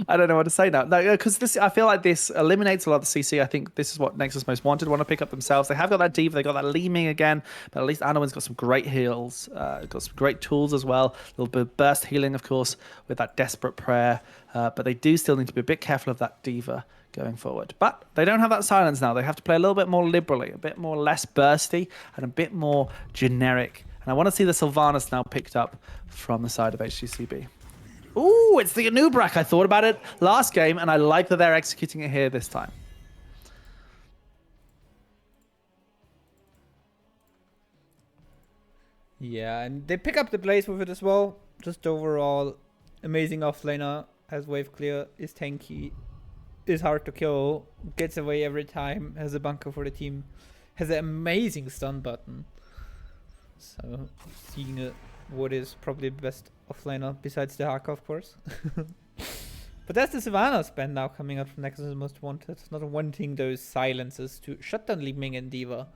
I don't know what to say now. No, because I feel like this eliminates a lot of the CC. I think this is what Nexus Most Wanted want to pick up themselves. They have got that Diva, they got that Leeming again, but at least Anduin's got some great heals, got some great tools as well. A little bit of burst healing, of course, with that Desperate Prayer. But they do still need to be a bit careful of that Diva going forward. But they don't have that silence now. They have to play a little bit more liberally, a bit more less bursty, and a bit more generic. And I want to see the Sylvanas now picked up from the side of HGCB. Ooh, it's the Anubrak. I thought about it last game, and I like that they're executing it here this time. Yeah, and they pick up the Blaze with it as well. Just overall, amazing offlaner, has wave clear, is tanky, is hard to kill, gets away every time, has a bunker for the team, has an amazing stun button. So, seeing what is probably the best offlaner besides the Haka, of course. But that's the Sylvanas spend now coming out from Nexus Most Wanted. Not wanting those silences to shut down Leeming and Diva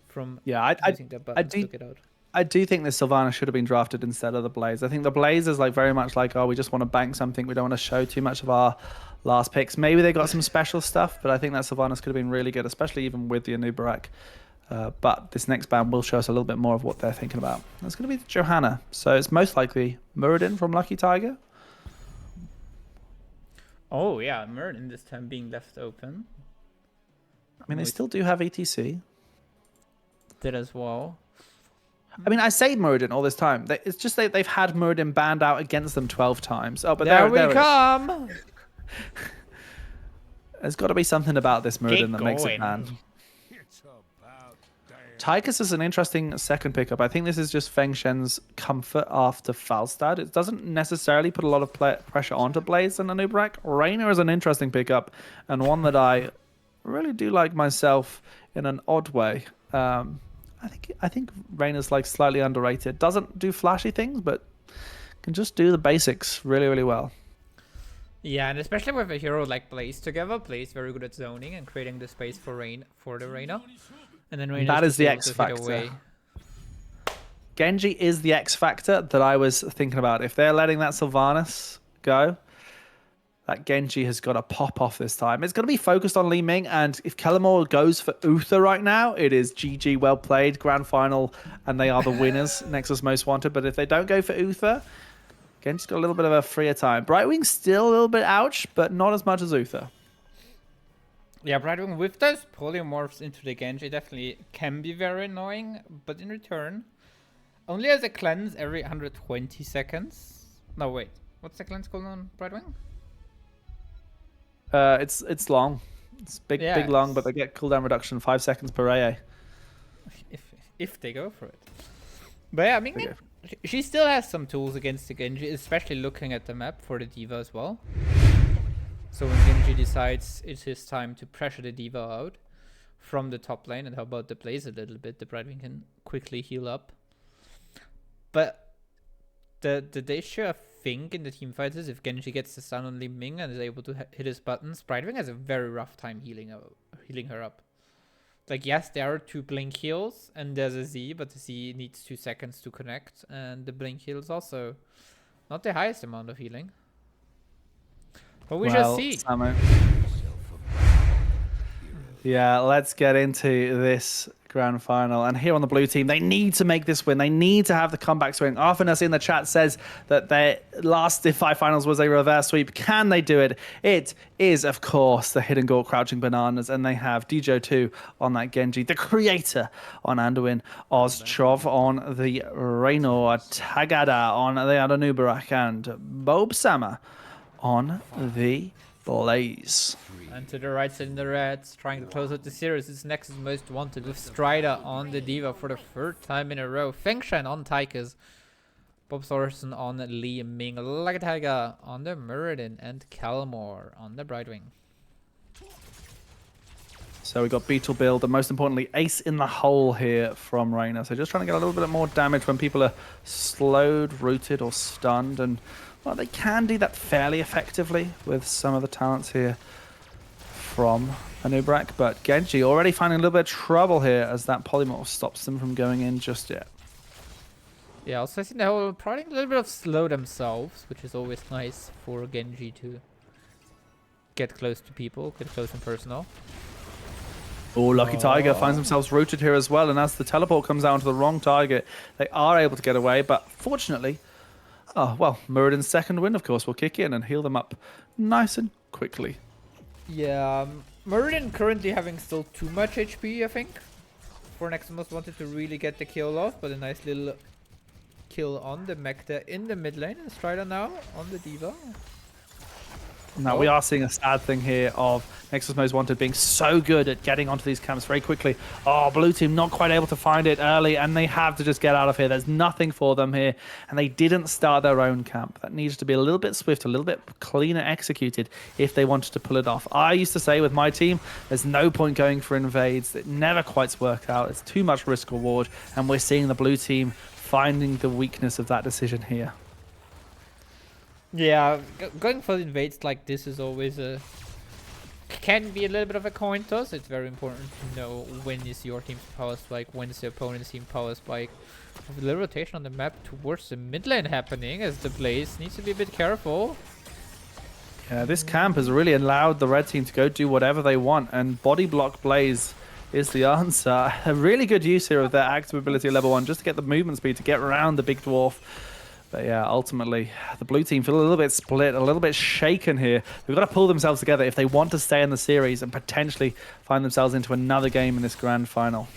from using their buttons to get out. I do think the Sylvanas should have been drafted instead of the Blaze. I think the Blaze is like very much like, oh, we just want to bank something. We don't want to show too much of our last picks. Maybe they got some special stuff, but I think that Sylvanas could have been really good, especially even with the Anubarak. But this next band will show us a little bit more of what they're thinking about. That's going to be Johanna. So it's most likely Muradin from Lucky Tiger. Oh, yeah. Muradin this time being left open. I mean, they still do have ETC. Did as well. I mean, I say Muradin all this time. It's just they've had Muradin banned out against them 12 times. Oh, but there we come! There's got to be something about this Muradin that makes it banned. Tychus is an interesting second pickup. I think this is just Feng Shen's comfort after Falstad. It doesn't necessarily put a lot of pressure onto Blaze and Anub'arak. Reyna is an interesting pickup, and one that I really do like myself in an odd way. I think Reyna's like slightly underrated. Doesn't do flashy things, but can just do the basics really, really well. Yeah, and especially with a hero like Blaze together, Blaze very good at zoning and creating the space for the Reyna. And then that is the X factor. Genji is the X factor that I was thinking about. If they're letting that Sylvanas go, that Genji has got to pop off this time. It's going to be focused on Li Ming, and if Kellamore goes for Uther right now, it is GG, well played, grand final, and they are the winners, Nexus Most Wanted. But if they don't go for Uther, Genji's got a little bit of a freer time. Brightwing's still a little bit ouch, but not as much as Uther. Yeah, Brightwing with those polymorphs into the Genji definitely can be very annoying, but in return, only as a cleanse every 120 seconds. No, wait. What's the cleanse called on Brightwing? It's long. It's big long, but they get cooldown reduction 5 seconds per AA. If they go for it. But yeah, I mean, she still has some tools against the Genji, especially looking at the map for the D.Va as well. So when Genji decides it's his time to pressure the D.Va out from the top lane and help out the Blaze a little bit, the Brightwing can quickly heal up. But the issue I think in the team fights is if Genji gets the stun on Li Ming and is able to hit his buttons, Brightwing has a very rough time healing her up. Like, yes, there are 2 blink heals and there's a Z, but the Z needs 2 seconds to connect, and the blink heal is also not the highest amount of healing. But we shall see. Yeah, let's get into this grand final. And here on the blue team, they need to make this win. They need to have the comeback swing. Arfinus in the chat says that their last Defy finals was a reverse sweep. Can they do it? It is, of course, the hidden Gork crouching bananas. And they have Djo2 on that Genji, the creator on Anduin, Oztrov on the Raynor, Tagada on the Anub'arak, and Bobsama on the Blaze. And to the right side in the reds, trying to close out the series, it's Nexus Most Wanted with Strider on the D.Va for the 3rd time in a row. Feng Shen on Tychus, Bob Thorson on Li Ming, like a tiger on the Muradin, and Kellamore on the Brightwing. So we got Beetle build, and most importantly, ace in the hole here from Reyna. So just trying to get a little bit more damage when people are slowed, rooted, or stunned. And well, they can do that fairly effectively with some of the talents here from Anub'arak, but Genji already finding a little bit of trouble here as that polymorph stops them from going in just yet. Yeah, also I think they're probably a little bit of slow themselves, which is always nice for Genji to get close to people, get close and personal. Oh, Lucky Tiger finds themselves rooted here as well, and as the teleport comes out onto the wrong target, they are able to get away, but fortunately, Muradin's second wind, of course, will kick in and heal them up nice and quickly. Yeah, Muradin currently having still too much HP, I think, for Nexus Most Wanted to really get the kill off, but a nice little kill on the Mekta in the mid lane, and Strider now on the D.Va. Now, we are seeing a sad thing here of Nexus Most Wanted being so good at getting onto these camps very quickly. Oh, blue team not quite able to find it early, and they have to just get out of here. There's nothing for them here, and they didn't start their own camp. That needs to be a little bit swift, a little bit cleaner executed if they wanted to pull it off. I used to say with my team, there's no point going for invades. It never quite worked out. It's too much risk reward, and we're seeing the blue team finding the weakness of that decision here. Yeah, going for invades like this is always can be a little bit of a coin toss. It's very important to know when is your team's power spike, when is the opponent's team power spike. With a little rotation on the map towards the mid lane happening, as the Blaze needs to be a bit careful. Yeah, this camp has really allowed the red team to go do whatever they want, and body block Blaze is the answer. A really good use here of their active ability at level 1 just to get the movement speed to get around the big dwarf. But yeah, ultimately, the blue team feel a little bit split, a little bit shaken here. They've got to pull themselves together if they want to stay in the series and potentially find themselves into another game in this grand final.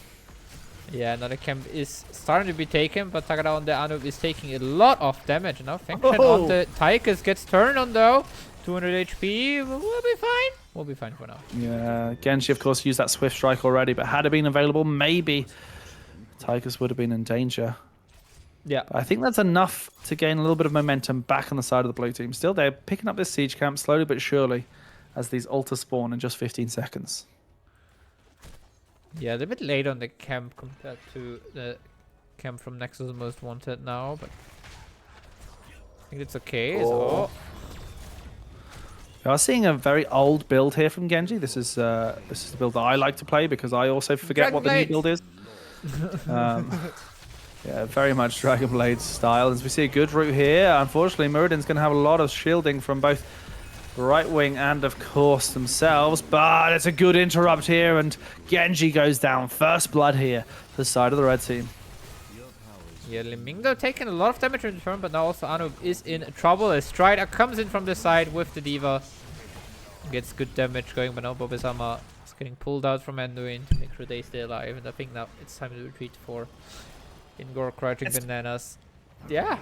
Yeah, another camp is starting to be taken, but Tagada on the Anub is taking a lot of damage now. Feng Shen on the Tychus gets turned on though. 200 HP, we'll be fine. We'll be fine for now. Yeah, Genji, of course, used that Swift Strike already, but had it been available, maybe Tychus would have been in danger. Yeah. But I think that's enough to gain a little bit of momentum back on the side of the blue team. Still, they're picking up this siege camp slowly but surely as these altars spawn in just 15 seconds. Yeah, they're a bit late on the camp compared to the camp from Nexus Most Wanted now, but I think it's okay. Oh. So, We are seeing a very old build here from Genji. This is the build that I like to play because I also forget what the new build is. Yeah, very much Dragon Blade style. As we see a good route here, unfortunately, Muradin's going to have a lot of shielding from both the right wing and, of course, themselves. But it's a good interrupt here, and Genji goes down. First blood here for the side of the red team. yeah, Limingo taking a lot of damage in turn, but now also Anub is in trouble as Strider comes in from the side with the Diva. Gets good damage going, but now Bobizama is getting pulled out from Anduin to make sure they stay alive. And I think now it's time to retreat for Gork crouching bananas. Yeah.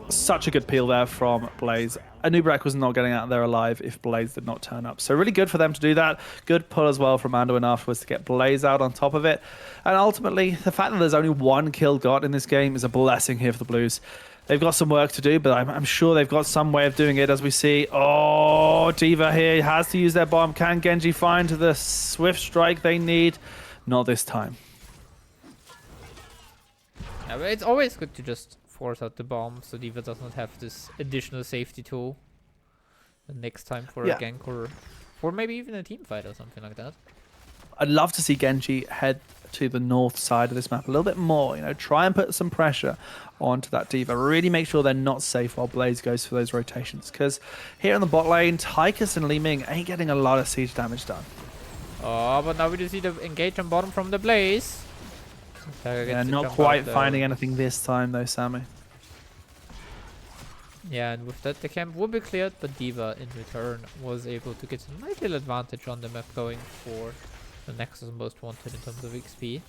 Such a good peel there from Blaze. Anubrak was not getting out there alive if Blaze did not turn up. So really good for them to do that. Good pull as well from Anduin afterwards to get Blaze out on top of it. And ultimately, the fact that there's only one kill got in this game is a blessing here for the Blues. They've got some work to do, but I'm sure they've got some way of doing it as we see. Oh, Diva here has to use their bomb. Can Genji find the swift strike they need? Not this time. Yeah, but it's always good to just force out the bomb so Diva does not have this additional safety tool the next time for a gank or maybe even a team fight or something like that. I'd love to see Genji head to the north side of this map a little bit more, you know, try and put some pressure onto that Diva. Really make sure they're not safe while Blaze goes for those rotations, because here in the bot lane, Tychus and Li Ming ain't getting a lot of siege damage done. Oh, but now we just see the engage on bottom from the Blaze. Yeah, not quite finding anything this time though, Sammy. Yeah, and with that the camp will be cleared, but Diva in return was able to get a nice little advantage on the map going for the Nexus Most Wanted in terms of XP.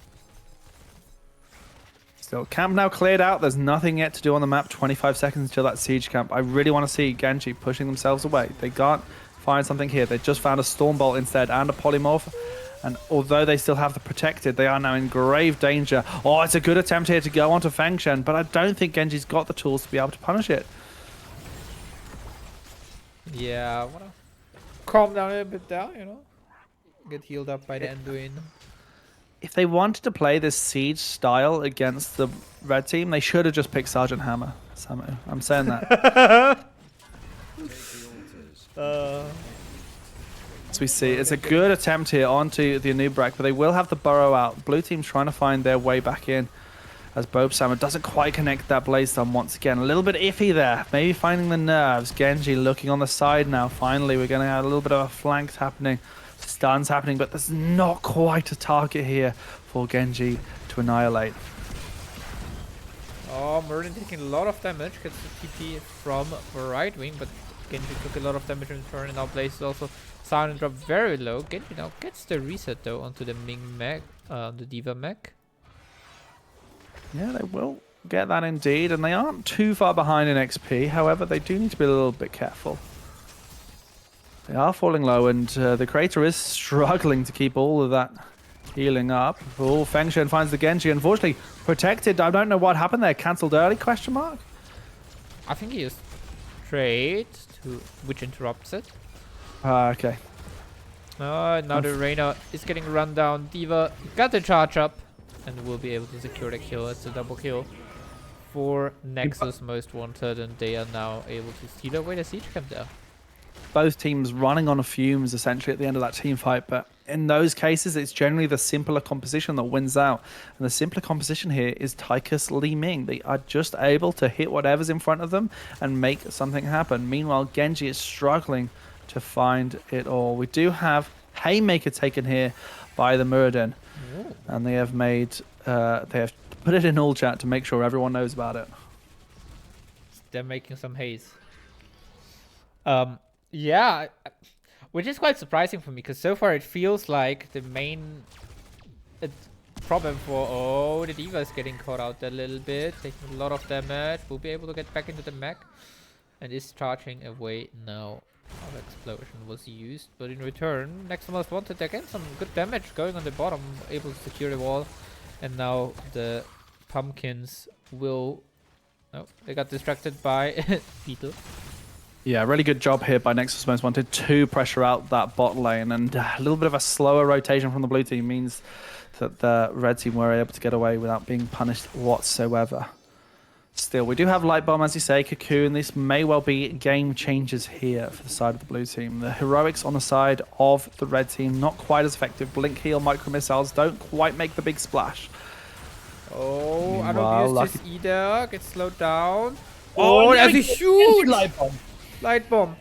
Still, camp now cleared out. There's nothing yet to do on the map. 25 seconds until that siege camp. I really want to see Genji pushing themselves away. They can't find something here. They just found a Stormbolt instead and a Polymorph. And although they still have the protected, they are now in grave danger. Oh, it's a good attempt here to go onto Feng Shen, but I don't think Genji's got the tools to be able to punish it. Yeah, I wanna calm down a little bit there, you know. Get healed up by the Anduin. If they wanted to play this siege style against the red team, they should have just picked Sergeant Hammer. Samu, I'm saying that. As we see, it's a good attempt here onto the Anubrak, but they will have the burrow out. Blue team trying to find their way back in as Bobizama doesn't quite connect that Blaze Stun once again. A little bit iffy there. Maybe finding the nerves. Genji looking on the side now. Finally, we're going to have a little bit of a flank happening. Stuns happening, but there's not quite a target here for Genji to annihilate. Oh, Merlin taking a lot of damage. Gets the TP from the right wing, but Genji took a lot of damage in turn, and now Blaze is also sound and drop very low. Genji now gets the reset though onto the Ming mech, the Diva mech. Yeah, they will get that indeed, and they aren't too far behind in XP. However, they do need to be a little bit careful. They are falling low, and the Creator is struggling to keep all of that healing up. Oh, Feng Shen finds the Genji. Unfortunately, protected. I don't know what happened there. Cancelled early, question mark? I think he used trade, which interrupts it. Okay. Now the Reyna is getting run down. Diva got the charge up and will be able to secure the kill. It's a double kill for Nexus Most Wanted, and they are now able to steal away the siege camp there. Both teams running on fumes essentially at the end of that team fight, but in those cases it's generally the simpler composition that wins out, and the simpler composition here is Tychus Li Ming. They are just able to hit whatever's in front of them and make something happen. Meanwhile, Genji is struggling to find it all. We do have Haymaker taken here by the Muradin, and they have made they have put it in all chat to make sure everyone knows about it. They're making some haze. Yeah, which is quite surprising for me, because so far it feels like the main problem for... the Diva is getting caught out a little bit, taking a lot of damage. Will be able to get back into the mech, and is charging away now. Our explosion was used, but in return, Nexus Most Wanted again some good damage going on the bottom, able to secure the wall. And now the pumpkins will... Oh, they got distracted by Beetle. Yeah, really good job here by Nexus Most Wanted to pressure out that bot lane, and a little bit of a slower rotation from the blue team means that the red team were able to get away without being punished whatsoever. Still, we do have Light Bomb, as you say, Cocoon. This may well be game changers here for the side of the blue team. The heroics on the side of the red team, not quite as effective. Blink heal, micro missiles don't quite make the big splash. Oh, I don't use this either. Get slowed down. Oh, that's a huge Light Bomb. Light Bomb.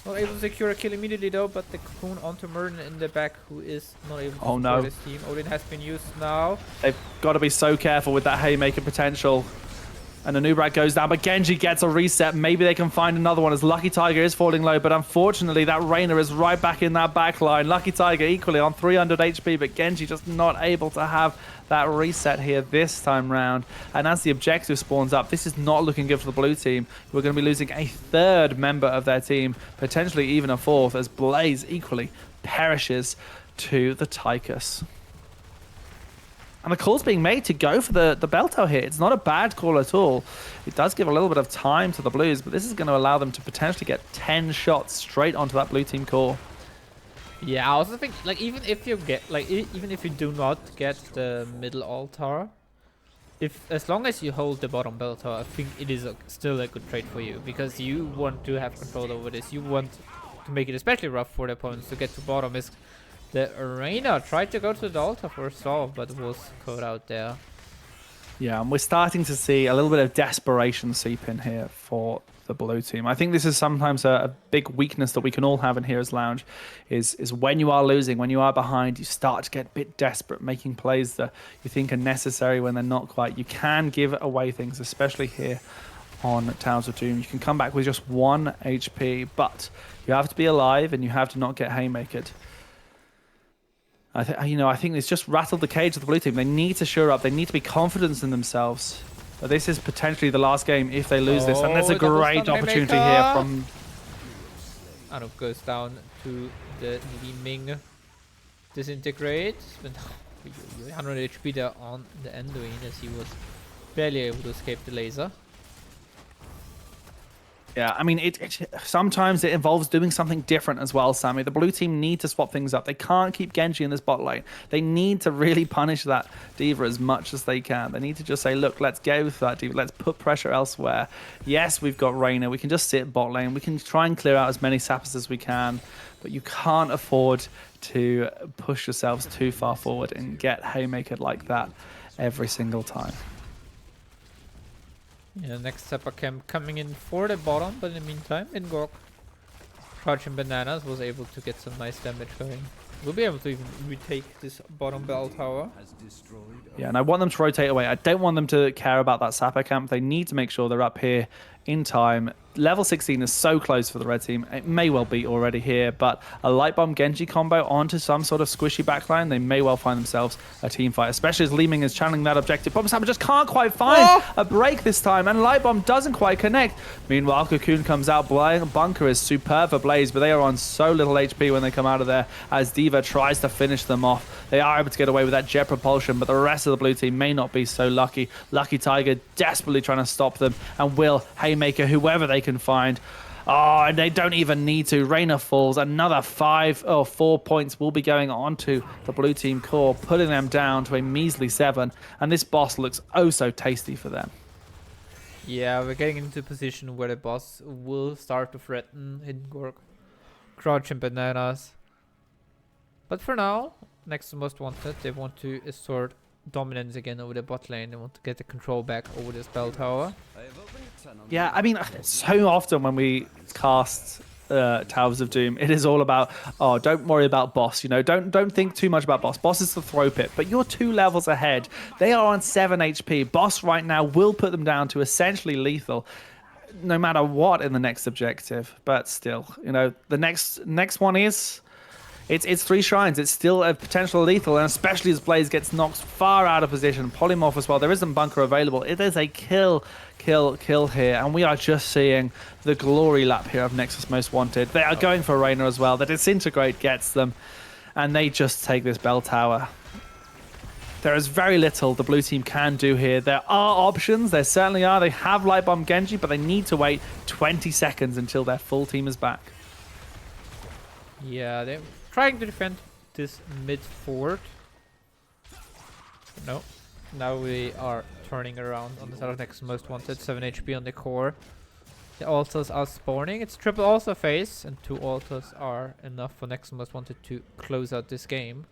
Not able to secure a kill immediately though, but the Cocoon onto Murden in the back, who is not able to support his team. Odin has been used now. They've got to be so careful with that haymaker potential. And the Nubrak goes down, but Genji gets a reset. Maybe they can find another one as Lucky Tiger is falling low, but unfortunately that Reyna is right back in that back line. Lucky Tiger equally on 300 HP, but Genji just not able to have that reset here this time round. And as the objective spawns up, this is not looking good for the blue team. We're going to be losing a third member of their team, potentially even a fourth, as Blaze equally perishes to the Tychus. And the call's being made to go for the bell tower here. It's not a bad call at all. It does give a little bit of time to the Blues, but this is going to allow them to potentially get 10 shots straight onto that blue team core. Yeah, I also think, like, even if you get, like, even if you do not get the middle altar, as long as you hold the bottom bell tower, I think it is still a good trade for you, because you want to have control over this. You want to make it especially rough for the opponents to get to bottom. The Arena tried to go to the altar for a solve, but was caught out there. Yeah, and we're starting to see a little bit of desperation seep in here for the blue team. I think this is sometimes a big weakness that we can all have in Heroes Lounge, is when you are losing, when you are behind, you start to get a bit desperate, making plays that you think are necessary when they're not quite. You can give away things, especially here on Towers of Doom. You can come back with just 1 HP, but you have to be alive and you have to not get haymakered. I think it's just rattled the cage of the blue team. They need to shore up. They need to be confident in themselves. But this is potentially the last game if they lose this. And there's a great opportunity here from... Anuk goes down to the Ming. Disintegrate. 100 HP there on the Anduin as he was barely able to escape the laser. Yeah, I mean, sometimes it involves doing something different as well, Sammy. The blue team need to swap things up. They can't keep Genji in this bot lane. They need to really punish that D.Va as much as they can. They need to just say, look, let's go with that D.Va. Let's put pressure elsewhere. Yes, we've got Reyna. We can just sit bot lane. We can try and clear out as many sappers as we can. But you can't afford to push yourselves too far forward and get haymaker like that every single time. Yeah, next Zappa camp coming in for the bottom, but in the meantime, Gork, crouching bananas, was able to get some nice damage going. We'll be able to even retake this bottom bell tower. Yeah, and I want them to rotate away. I don't want them to care about that Zappa camp. They need to make sure they're up here in time. Level 16 is so close for the red team. It may well be already here, but a Light Bomb Genji combo onto some sort of squishy backline, they may well find themselves a team fight, especially as Li Ming is channeling that objective. Bomb Stammer just can't quite find a break this time, and Light Bomb doesn't quite connect. Meanwhile, Cocoon comes out. Bunker is superb for Blaze, but they are on so little HP when they come out of there as D.Va tries to finish them off. They are able to get away with that jet propulsion, but the rest of the blue team may not be so lucky. Lucky Tiger desperately trying to stop them, and will haymaker whoever they can find. Oh, and they don't even need to. Reyna falls. Another 4 points will be going on to the blue team core, putting them down to a measly 7. And this boss looks oh so tasty for them. Yeah, we're getting into a position where the boss will start to threaten Hidden Gork. Crouching bananas. But for now, next to Most Wanted, they want to assert dominance again over the bot lane. They want to get the control back over this bell tower. Yeah, I mean, so often when we cast Towers of Doom, it is all about, oh, don't worry about boss, you know, don't think too much about boss. Boss is the throw pit, but you're 2 levels ahead. They are on 7 HP. Boss right now will put them down to essentially lethal, no matter what in the next objective. But still, you know, the next one is... It's 3 shrines. It's still a potential lethal, and especially as Blaze gets knocked far out of position. Polymorph as well. There isn't bunker available. It is a kill here, and we are just seeing the glory lap here of Nexus Most Wanted. They are going for Reyna as well. The disintegrate gets them, and they just take this bell tower. There is very little the blue team can do here. There are options. There certainly are. They have Light Bomb Genji, but they need to wait 20 seconds until their full team is back. Yeah, they're trying to defend this mid fort. No. Now we are turning around on the side of Nexus Most Wanted. 7 HP on the core. The altars are spawning. It's triple altar phase, and 2 altars are enough for Nexus Most Wanted to close out this game.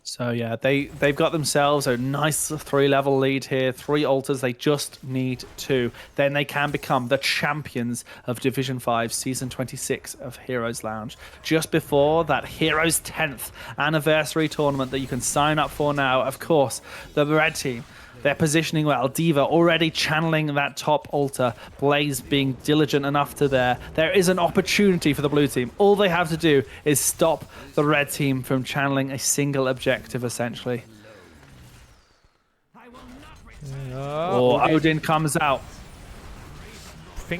So yeah, they've got themselves a nice 3-level lead here. 3 altars, they just need 2. Then they can become the champions of Division 5 Season 26 of Heroes Lounge. Just before that Heroes 10th anniversary tournament that you can sign up for now. Of course, the red team, they're positioning well. D.Va already channeling that top altar. Blaze being diligent enough to there. There is an opportunity for the blue team. All they have to do is stop the red team from channeling a single objective, essentially. Odin comes out.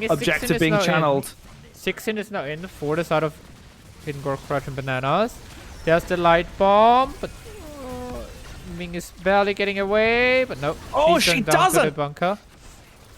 Objective being channeled. 16 is now in for the side of Hidden Gork, Crouch, and Bananas. There's the light bomb, but Ming is barely getting away, but no. Oh, she doesn't! The bunker.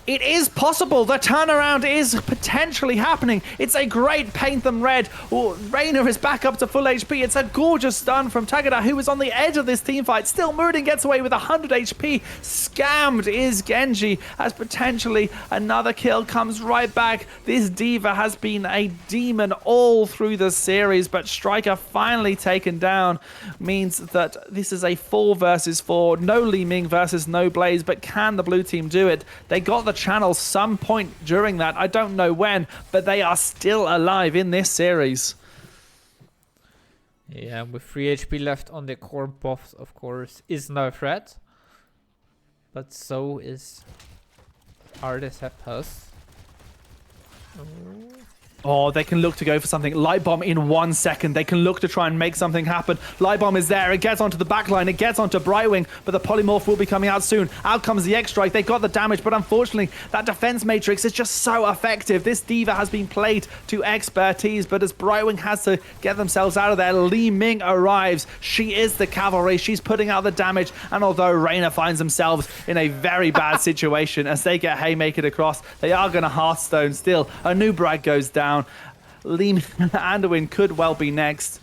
It is possible. The turnaround is potentially happening. It's a great paint them red. Oh, Reyna is back up to full HP. It's a gorgeous stun from Tagada, who is on the edge of this team fight. Still, Muradin gets away with 100 HP. Scammed is Genji, as potentially another kill comes right back. This D.Va has been a demon all through the series, but Striker finally taken down means that this is a 4 versus 4. No Li Ming versus no Blaze, but can the blue team do it? They got the channel some point during that. I don't know when, but they are still alive in this series. Yeah, with 3 HP left on the core, buffs, of course, is no threat. But so is Ardecepus. Oh, they can look to go for something. Light Bomb in 1 second. They can look to try and make something happen. Light Bomb is there. It gets onto the backline. It gets onto Brightwing, but the Polymorph will be coming out soon. Out comes the X-Strike. They got the damage, but unfortunately, that defense matrix is just so effective. This D.Va has been played to expertise, but as Brightwing has to get themselves out of there, Li Ming arrives. She is the cavalry. She's putting out the damage, and although Reyna finds themselves in a very bad situation as they get haymakered across, they are going to Hearthstone still. A new Brag goes down. Lean Anduin could well be next,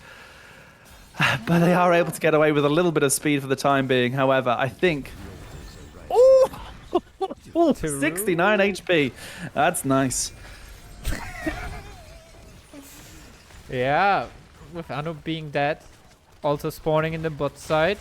but they are able to get away with a little bit of speed for the time being. However, I think 69 HP. That's nice. Yeah, with Anu being dead, also spawning in the bot side.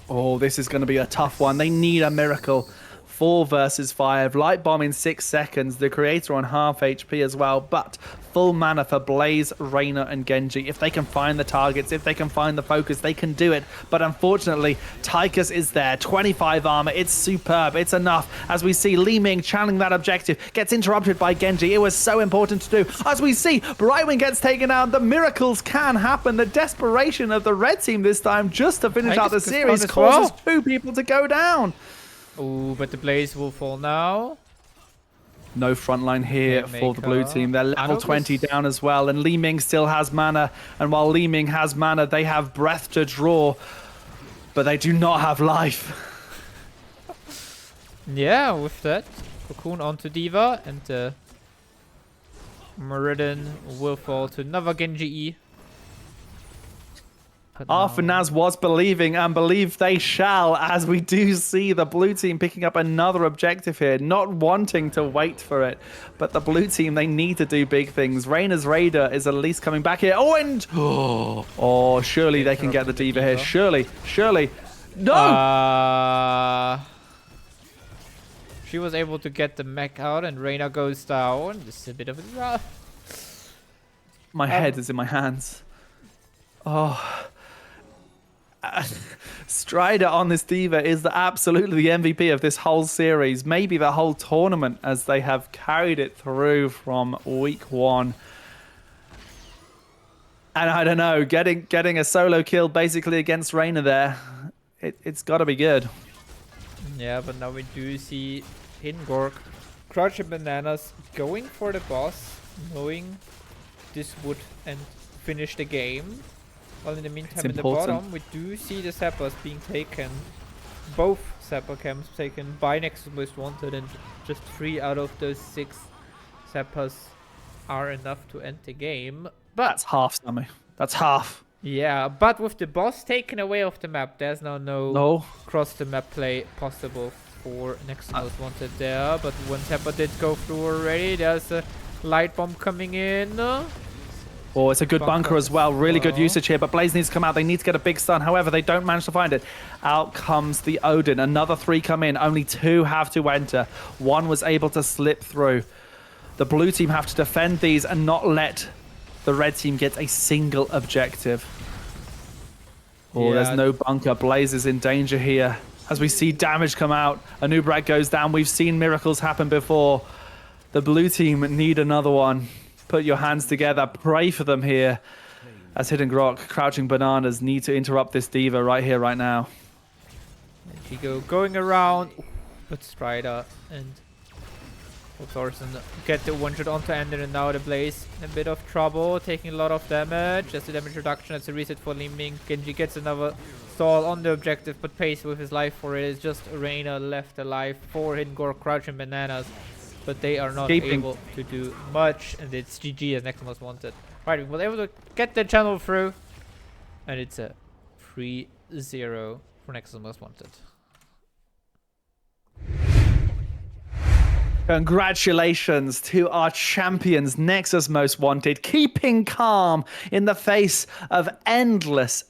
Oh, this is going to be a tough one. They need a miracle. 4 versus 5. Light Bomb in 6 seconds. The Creator on half HP as well, but full mana for Blaze, Reyna, and Genji. If they can find the targets, if they can find the focus, they can do it. But unfortunately, Tychus is there. 25 armor. It's superb. It's enough. As we see Li Ming channeling that objective, gets interrupted by Genji. It was so important to do. As we see, Brightwing gets taken out. The miracles can happen. The desperation of the red team this time just to finish out the series causes 2 people to go down. Oh, but the Blaze will fall now. No frontline here for the blue team. They're level 20 down as well. And Li Ming still has mana. And while Li Ming has mana, they have breath to draw. But they do not have life. Yeah, with that, Cocoon onto D.Va. And Muradin will fall to another Genji E. Arfanaz was believing, and believe they shall, as we do see the blue team picking up another objective here, not wanting to wait for it. But the blue team, they need to do big things. Reyna's Raider is at least coming back here. Oh, and... Oh, surely they can get the D.Va here. Surely. No! She was able to get the mech out, and Reyna goes down. This is a bit of a... My head is in my hands. Oh... Strider on this D.Va is absolutely the MVP of this whole series, maybe the whole tournament, as they have carried it through from week 1. And I don't know, getting a solo kill basically against Reyna there, it's got to be good. Yeah, but now we do see Hidden Gork, Crouch and Bananas going for the boss, knowing this would finish the game. Well, in the meantime, It's in the important. bottom, we do see the Zappas being taken. Both Zappa camps taken by Nexus Most Wanted, and just 3 out of those 6 Zappas are enough to end the game. But That's half, Sammy. That's half. yeah, but with the boss taken away off the map, there's now no No. cross the map play possible for Nexus Most Wanted there. But one Zappa did go through already. There's a light bomb coming in. Oh, it's a good bunker as well. Really good well. usage here, but Blaze needs to come out. They need to get a big stun. However, they don't manage to find it. Out comes the Odin. Another 3 come in. Only 2 have to enter. 1 was able to slip through. The blue team have to defend these and not let the red team get a single objective. Oh, Yeah. there's no bunker. Blaze is in danger here. As we see damage come out, Anubrak goes down. We've seen miracles happen before. The blue team need another one. Put your hands together. Pray for them here. As Hidden Grok, Crouching Bananas need to interrupt this diva right here, right now. And Chico going around, but Strider and Thorson get the one shot onto Ender, and now the Blaze in a bit of trouble, taking a lot of damage. That's the damage reduction, that's a reset for Liming. Genji gets another stall on the objective, but pays with his life for it. It's just Arena left alive for Hidden Gork, Crouching Bananas, but they are not able to do much, and it's GG as Nexus Most Wanted. Right, we were able to get the channel through, and it's a 3-0 for Nexus Most Wanted. Congratulations to our champions, Nexus Most Wanted, keeping calm in the face of endless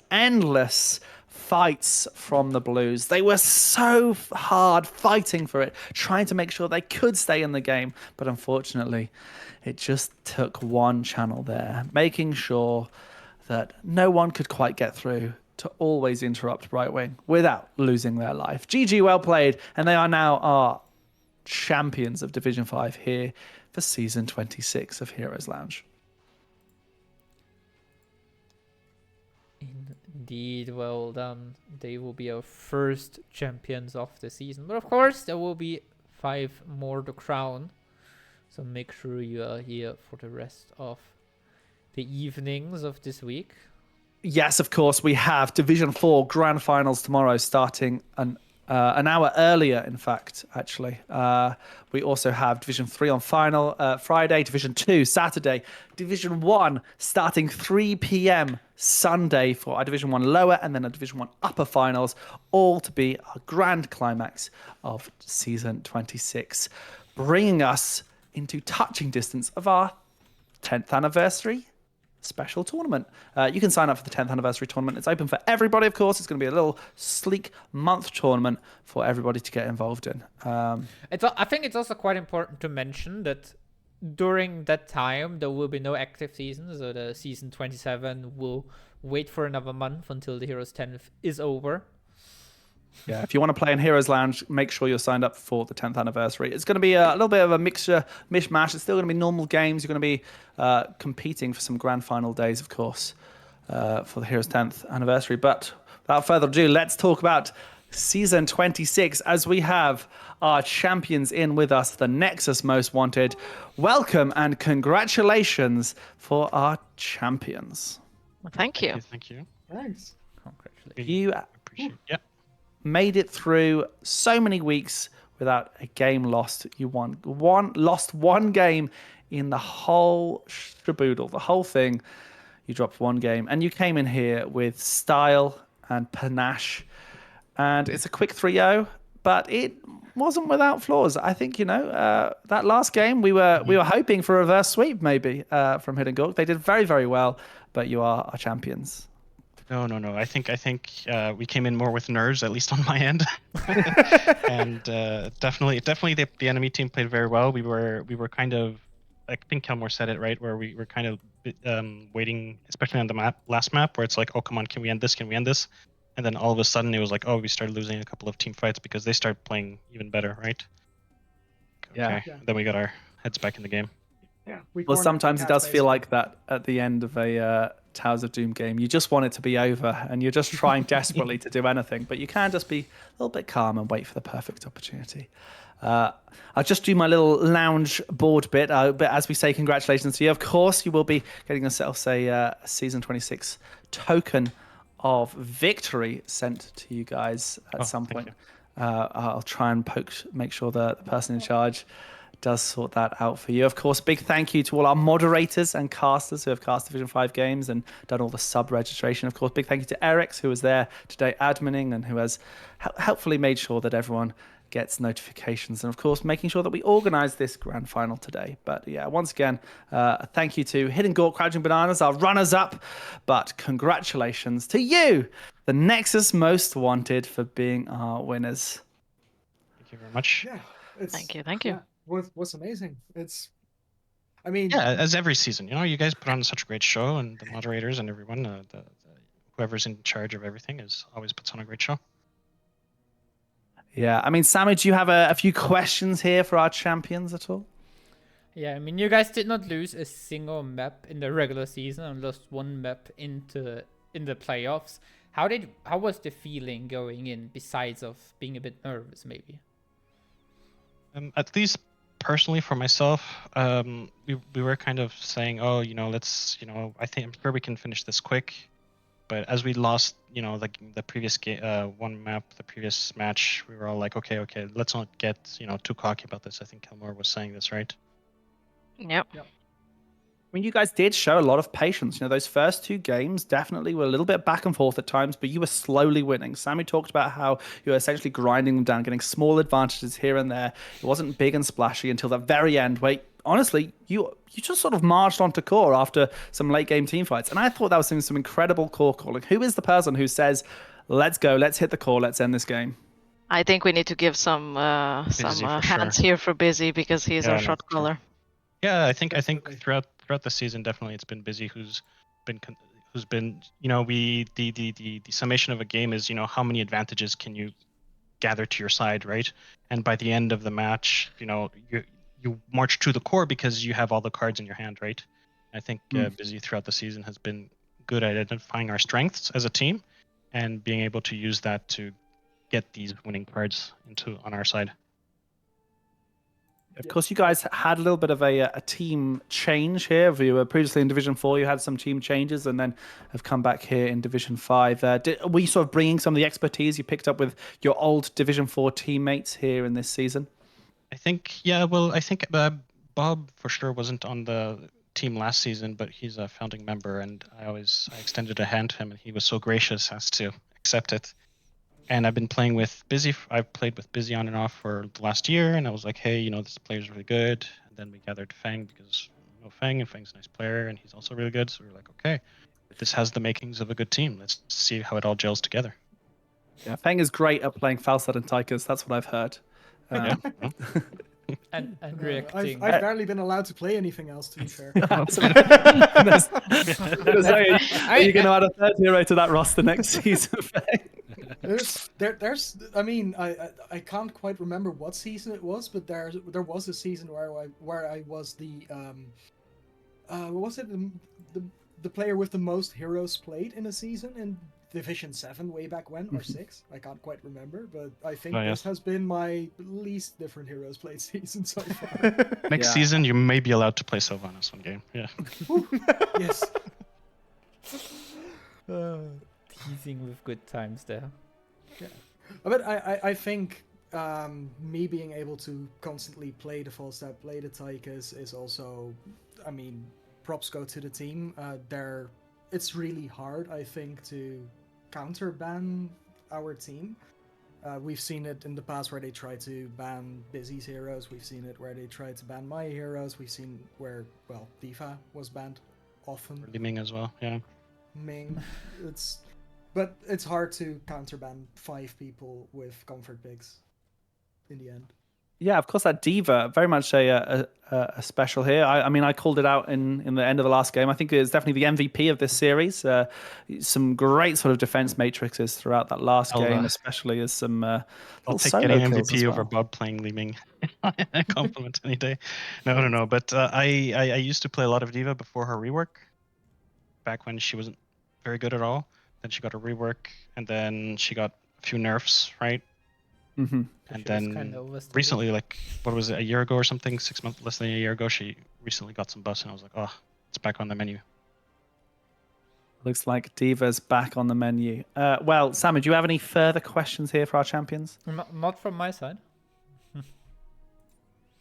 fights from the Blues. They were so hard fighting for it, trying to make sure they could stay in the game, but unfortunately, it just took one channel there, making sure that no one could quite get through to always interrupt Right Wing without losing their life. GG, well played, and they are now our champions of Division 5 here for Season 26 of Heroes Lounge. Indeed, well done. They will be our first champions of the season. But of course, there will be 5 more to crown. So make sure you are here for the rest of the evenings of this week. Yes, of course, we have Division 4 Grand Finals tomorrow, starting an hour earlier, in fact, actually. We also have Division 3 on final Friday, Division 2 Saturday, Division 1 starting 3 p.m. Sunday for our Division 1 lower and then a Division 1 upper finals, all to be our grand climax of Season 26, bringing us into touching distance of our 10th anniversary special tournament. You can sign up for the 10th anniversary tournament. It's open for everybody, of course. It's going to be a little sleek month tournament for everybody to get involved in. I think it's also quite important to mention that during that time, there will be no active season. So the season 27 will wait for another month until the Heroes 10th is over. Yeah, if you want to play in Heroes Lounge, make sure you're signed up for the 10th anniversary. It's going to be a little bit of a mishmash. It's still going to be normal games. You're going to be competing for some grand final days, of course, for the Heroes 10th anniversary. But without further ado, let's talk about Season 26 as we have our champions in with us, the Nexus Most Wanted. Welcome and congratulations for our champions. Well, thank you. Thank you. Thanks. Congratulations. You Appreciate it. Yeah. made it through so many weeks without a game lost. You lost one game in the whole shaboodle, the whole thing. You dropped one game, and you came in here with style and panache. And it's a quick 3-0, but it wasn't without flaws. I think, that last game, we were hoping for a reverse sweep, maybe, from Hidden Gork. They did very, very well, but you are our champions. No. I think we came in more with nerves, at least on my end, and definitely the enemy team played very well. We were kind of, I think Kelmore said it right, where we were kind of waiting, especially on the last map, where it's like, oh come on, can we end this? And then all of a sudden it was like, oh, we started losing a couple of team fights because they started playing even better, right? Yeah. Okay. Then we got our heads back in the game. Yeah. Well, sometimes it does feel like that at the end of a Towers of Doom game. You just want it to be over, and you're just trying desperately to do anything, but you can just be a little bit calm and wait for the perfect opportunity. I'll just do my little lounge board bit. But as we say, congratulations to you. Of course, you will be getting yourselves a season 26 token of victory sent to you guys at some thank point. I'll try and make sure the person in charge does sort that out for you. Of course, big thank you to all our moderators and casters who have cast Division 5 games and done all the sub registration. Of course, big thank you to Eric's, who was there today adminning and who has helpfully made sure that everyone gets notifications, and of course making sure that we organize this grand final today. But yeah, once again, thank you to Hidden Gork, Crouching Bananas, our runners up, but congratulations to you, the Nexus Most Wanted, for being our winners. Thank you very much. Yeah, Thank you. Yeah, what's amazing. I mean, Yeah, as every season, you guys put on such a great show, and the moderators and everyone, whoever's in charge of everything, always puts on a great show. Yeah, I mean, Sammy, do you have a few questions here for our champions at all? Yeah, I mean, you guys did not lose a single map in the regular season and lost one map in the playoffs. How was the feeling going in, besides of being a bit nervous, maybe? At least personally for myself, we were kind of saying, oh, let's, I'm sure we can finish this quick. But as we lost, like the previous one map, the previous match, we were all like, okay, let's not get, too cocky about this. I think Kelmore was saying this, right? Yep. I mean, you guys did show a lot of patience. Those first two games definitely were a little bit back and forth at times, but you were slowly winning. Sammy talked about how you were essentially grinding them down, getting small advantages here and there. It wasn't big and splashy until the very end, where honestly, you just sort of marched onto core after some late game team fights. And I thought that was some incredible core calling. Who is the person who says, let's go, let's hit the core, let's end this game? I think we need to give some hands here for Busy, because he's our shot caller. Yeah, I think throughout the season, definitely it's been Busy who's been the summation of a game is how many advantages can you gather to your side, right? And by the end of the match, you march to the core because you have all the cards in your hand, right? I think Busy throughout the season has been good at identifying our strengths as a team and being able to use that to get these winning cards on our side. Of course, you guys had a little bit of a team change here. You were previously in Division 4, you had some team changes, and then have come back here in Division 5. Were you sort of bringing some of the expertise you picked up with your old Division 4 teammates here in this season? I think, yeah, well, I think Bob for sure wasn't on the team last season, but he's a founding member, and I extended a hand to him, and he was so gracious as to accept it. And I've been playing with Busy. I've played with Busy on and off for the last year, and I was like, hey, this player's really good. And then we gathered Fang because Fang, and Fang's a nice player, and he's also really good. So we were like, okay, this has the makings of a good team. Let's see how it all gels together. Yeah, Fang is great at playing Falstad and Tychus. That's what I've heard. And reacting. I've barely been allowed to play anything else, to be fair. Are you going to add a third hero to that roster next season, Fang? I mean, I can't quite remember what season it was, but there was a season where I was the what was it, the player with the most heroes played in a season in Division 7 way back when, or 6, I can't quite remember, but I think this has been my least different heroes played season so far. Next season you may be allowed to play Sylvanas one game. Yeah. Yes. Teasing with good times there. Yeah, but I think me being able to constantly play the Falstad, play the Tychus is also, I mean, props go to the team. It's really hard, I think, to counter ban our team. We've seen it in the past where they try to ban Busy's heroes. We've seen it where they tried to ban my heroes. We've seen where, well, Diva was banned often. Ming as well, yeah. Ming, but it's hard to counterban 5 people with comfort picks in the end. Yeah, of course, that Diva, very much a special here. I mean, I called it out in the end of the last game. I think it's definitely the MVP of this series. Some great sort of defense matrices throughout that last game, especially as some I'll take solo getting kills MVP as over well. Bob playing Li Ming. Compliment any day. No. But I used to play a lot of Diva before her rework, back when she wasn't very good at all. Then she got a rework, and then she got a few nerfs, right? Mm-hmm. And then recently, like, what was it, a year ago or something, 6 months, less than a year ago, she recently got some buffs, and I was like, oh, it's back on the menu. Looks like Diva's back on the menu. Well, Samu, do you have any further questions here for our champions? Not from my side.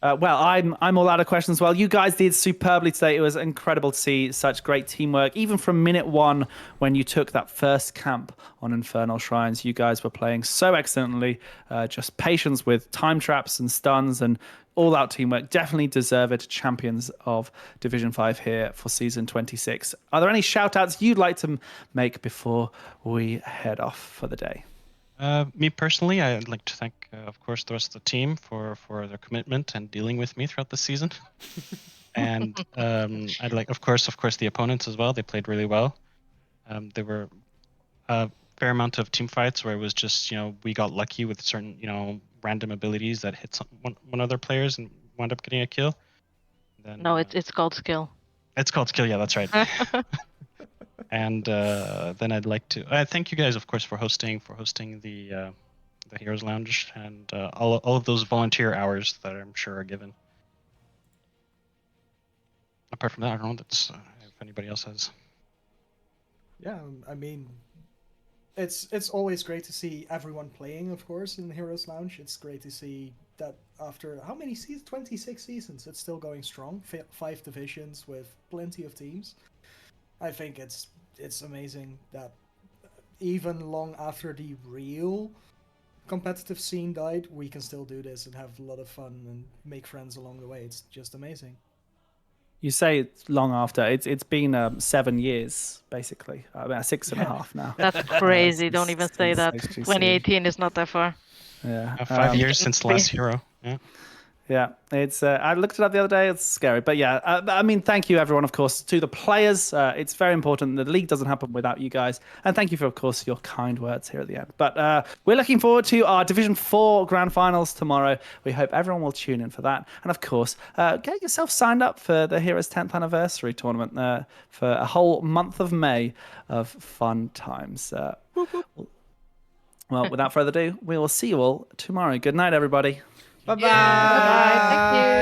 Well, I'm all out of questions. Well, you guys did superbly today. It was incredible to see such great teamwork. Even from minute one, when you took that first camp on Infernal Shrines, you guys were playing so excellently. Just patience with time traps and stuns and all-out teamwork. Definitely deserved champions of Division 5 here for Season 26. Are there any shout-outs you'd like to make before we head off for the day? Me personally, I'd like to thank, of course, the rest of the team for their commitment and dealing with me throughout the season. And I'd like, of course, the opponents as well. They played really well. There were a fair amount of team fights where it was just, we got lucky with certain, random abilities that hit one other players and wound up getting a kill. Then, no, it's called skill. It's called skill. Yeah, that's right. And then I'd like to thank you guys, of course, for hosting the Heroes Lounge and all of those volunteer hours that I'm sure are given. Apart from that, I don't know if anybody else has. Yeah, I mean, it's always great to see everyone playing, of course, in Heroes Lounge. It's great to see that after how many seasons? 26 seasons. It's still going strong. 5 divisions with plenty of teams. I think it's amazing that even long after the real competitive scene died, we can still do this and have a lot of fun and make friends along the way. It's just amazing. You say it's long after. It's been 7 years, basically. About 6.5 now. That's crazy. Don't even say that. HGC. 2018 is not that far. Yeah. 5 years since the last Hero. Yeah. Yeah, it's. I looked it up the other day. It's scary, but yeah. I mean, thank you, everyone. Of course, to the players. It's very important. The league doesn't happen without you guys, and thank you for, of course, your kind words here at the end. But we're looking forward to our Division 4 Grand Finals tomorrow. We hope everyone will tune in for that, and of course, get yourself signed up for the Heroes 10th Anniversary Tournament for a whole month of May of fun times. Well, without further ado, we will see you all tomorrow. Good night, everybody. Bye-bye. Bye. Thank you.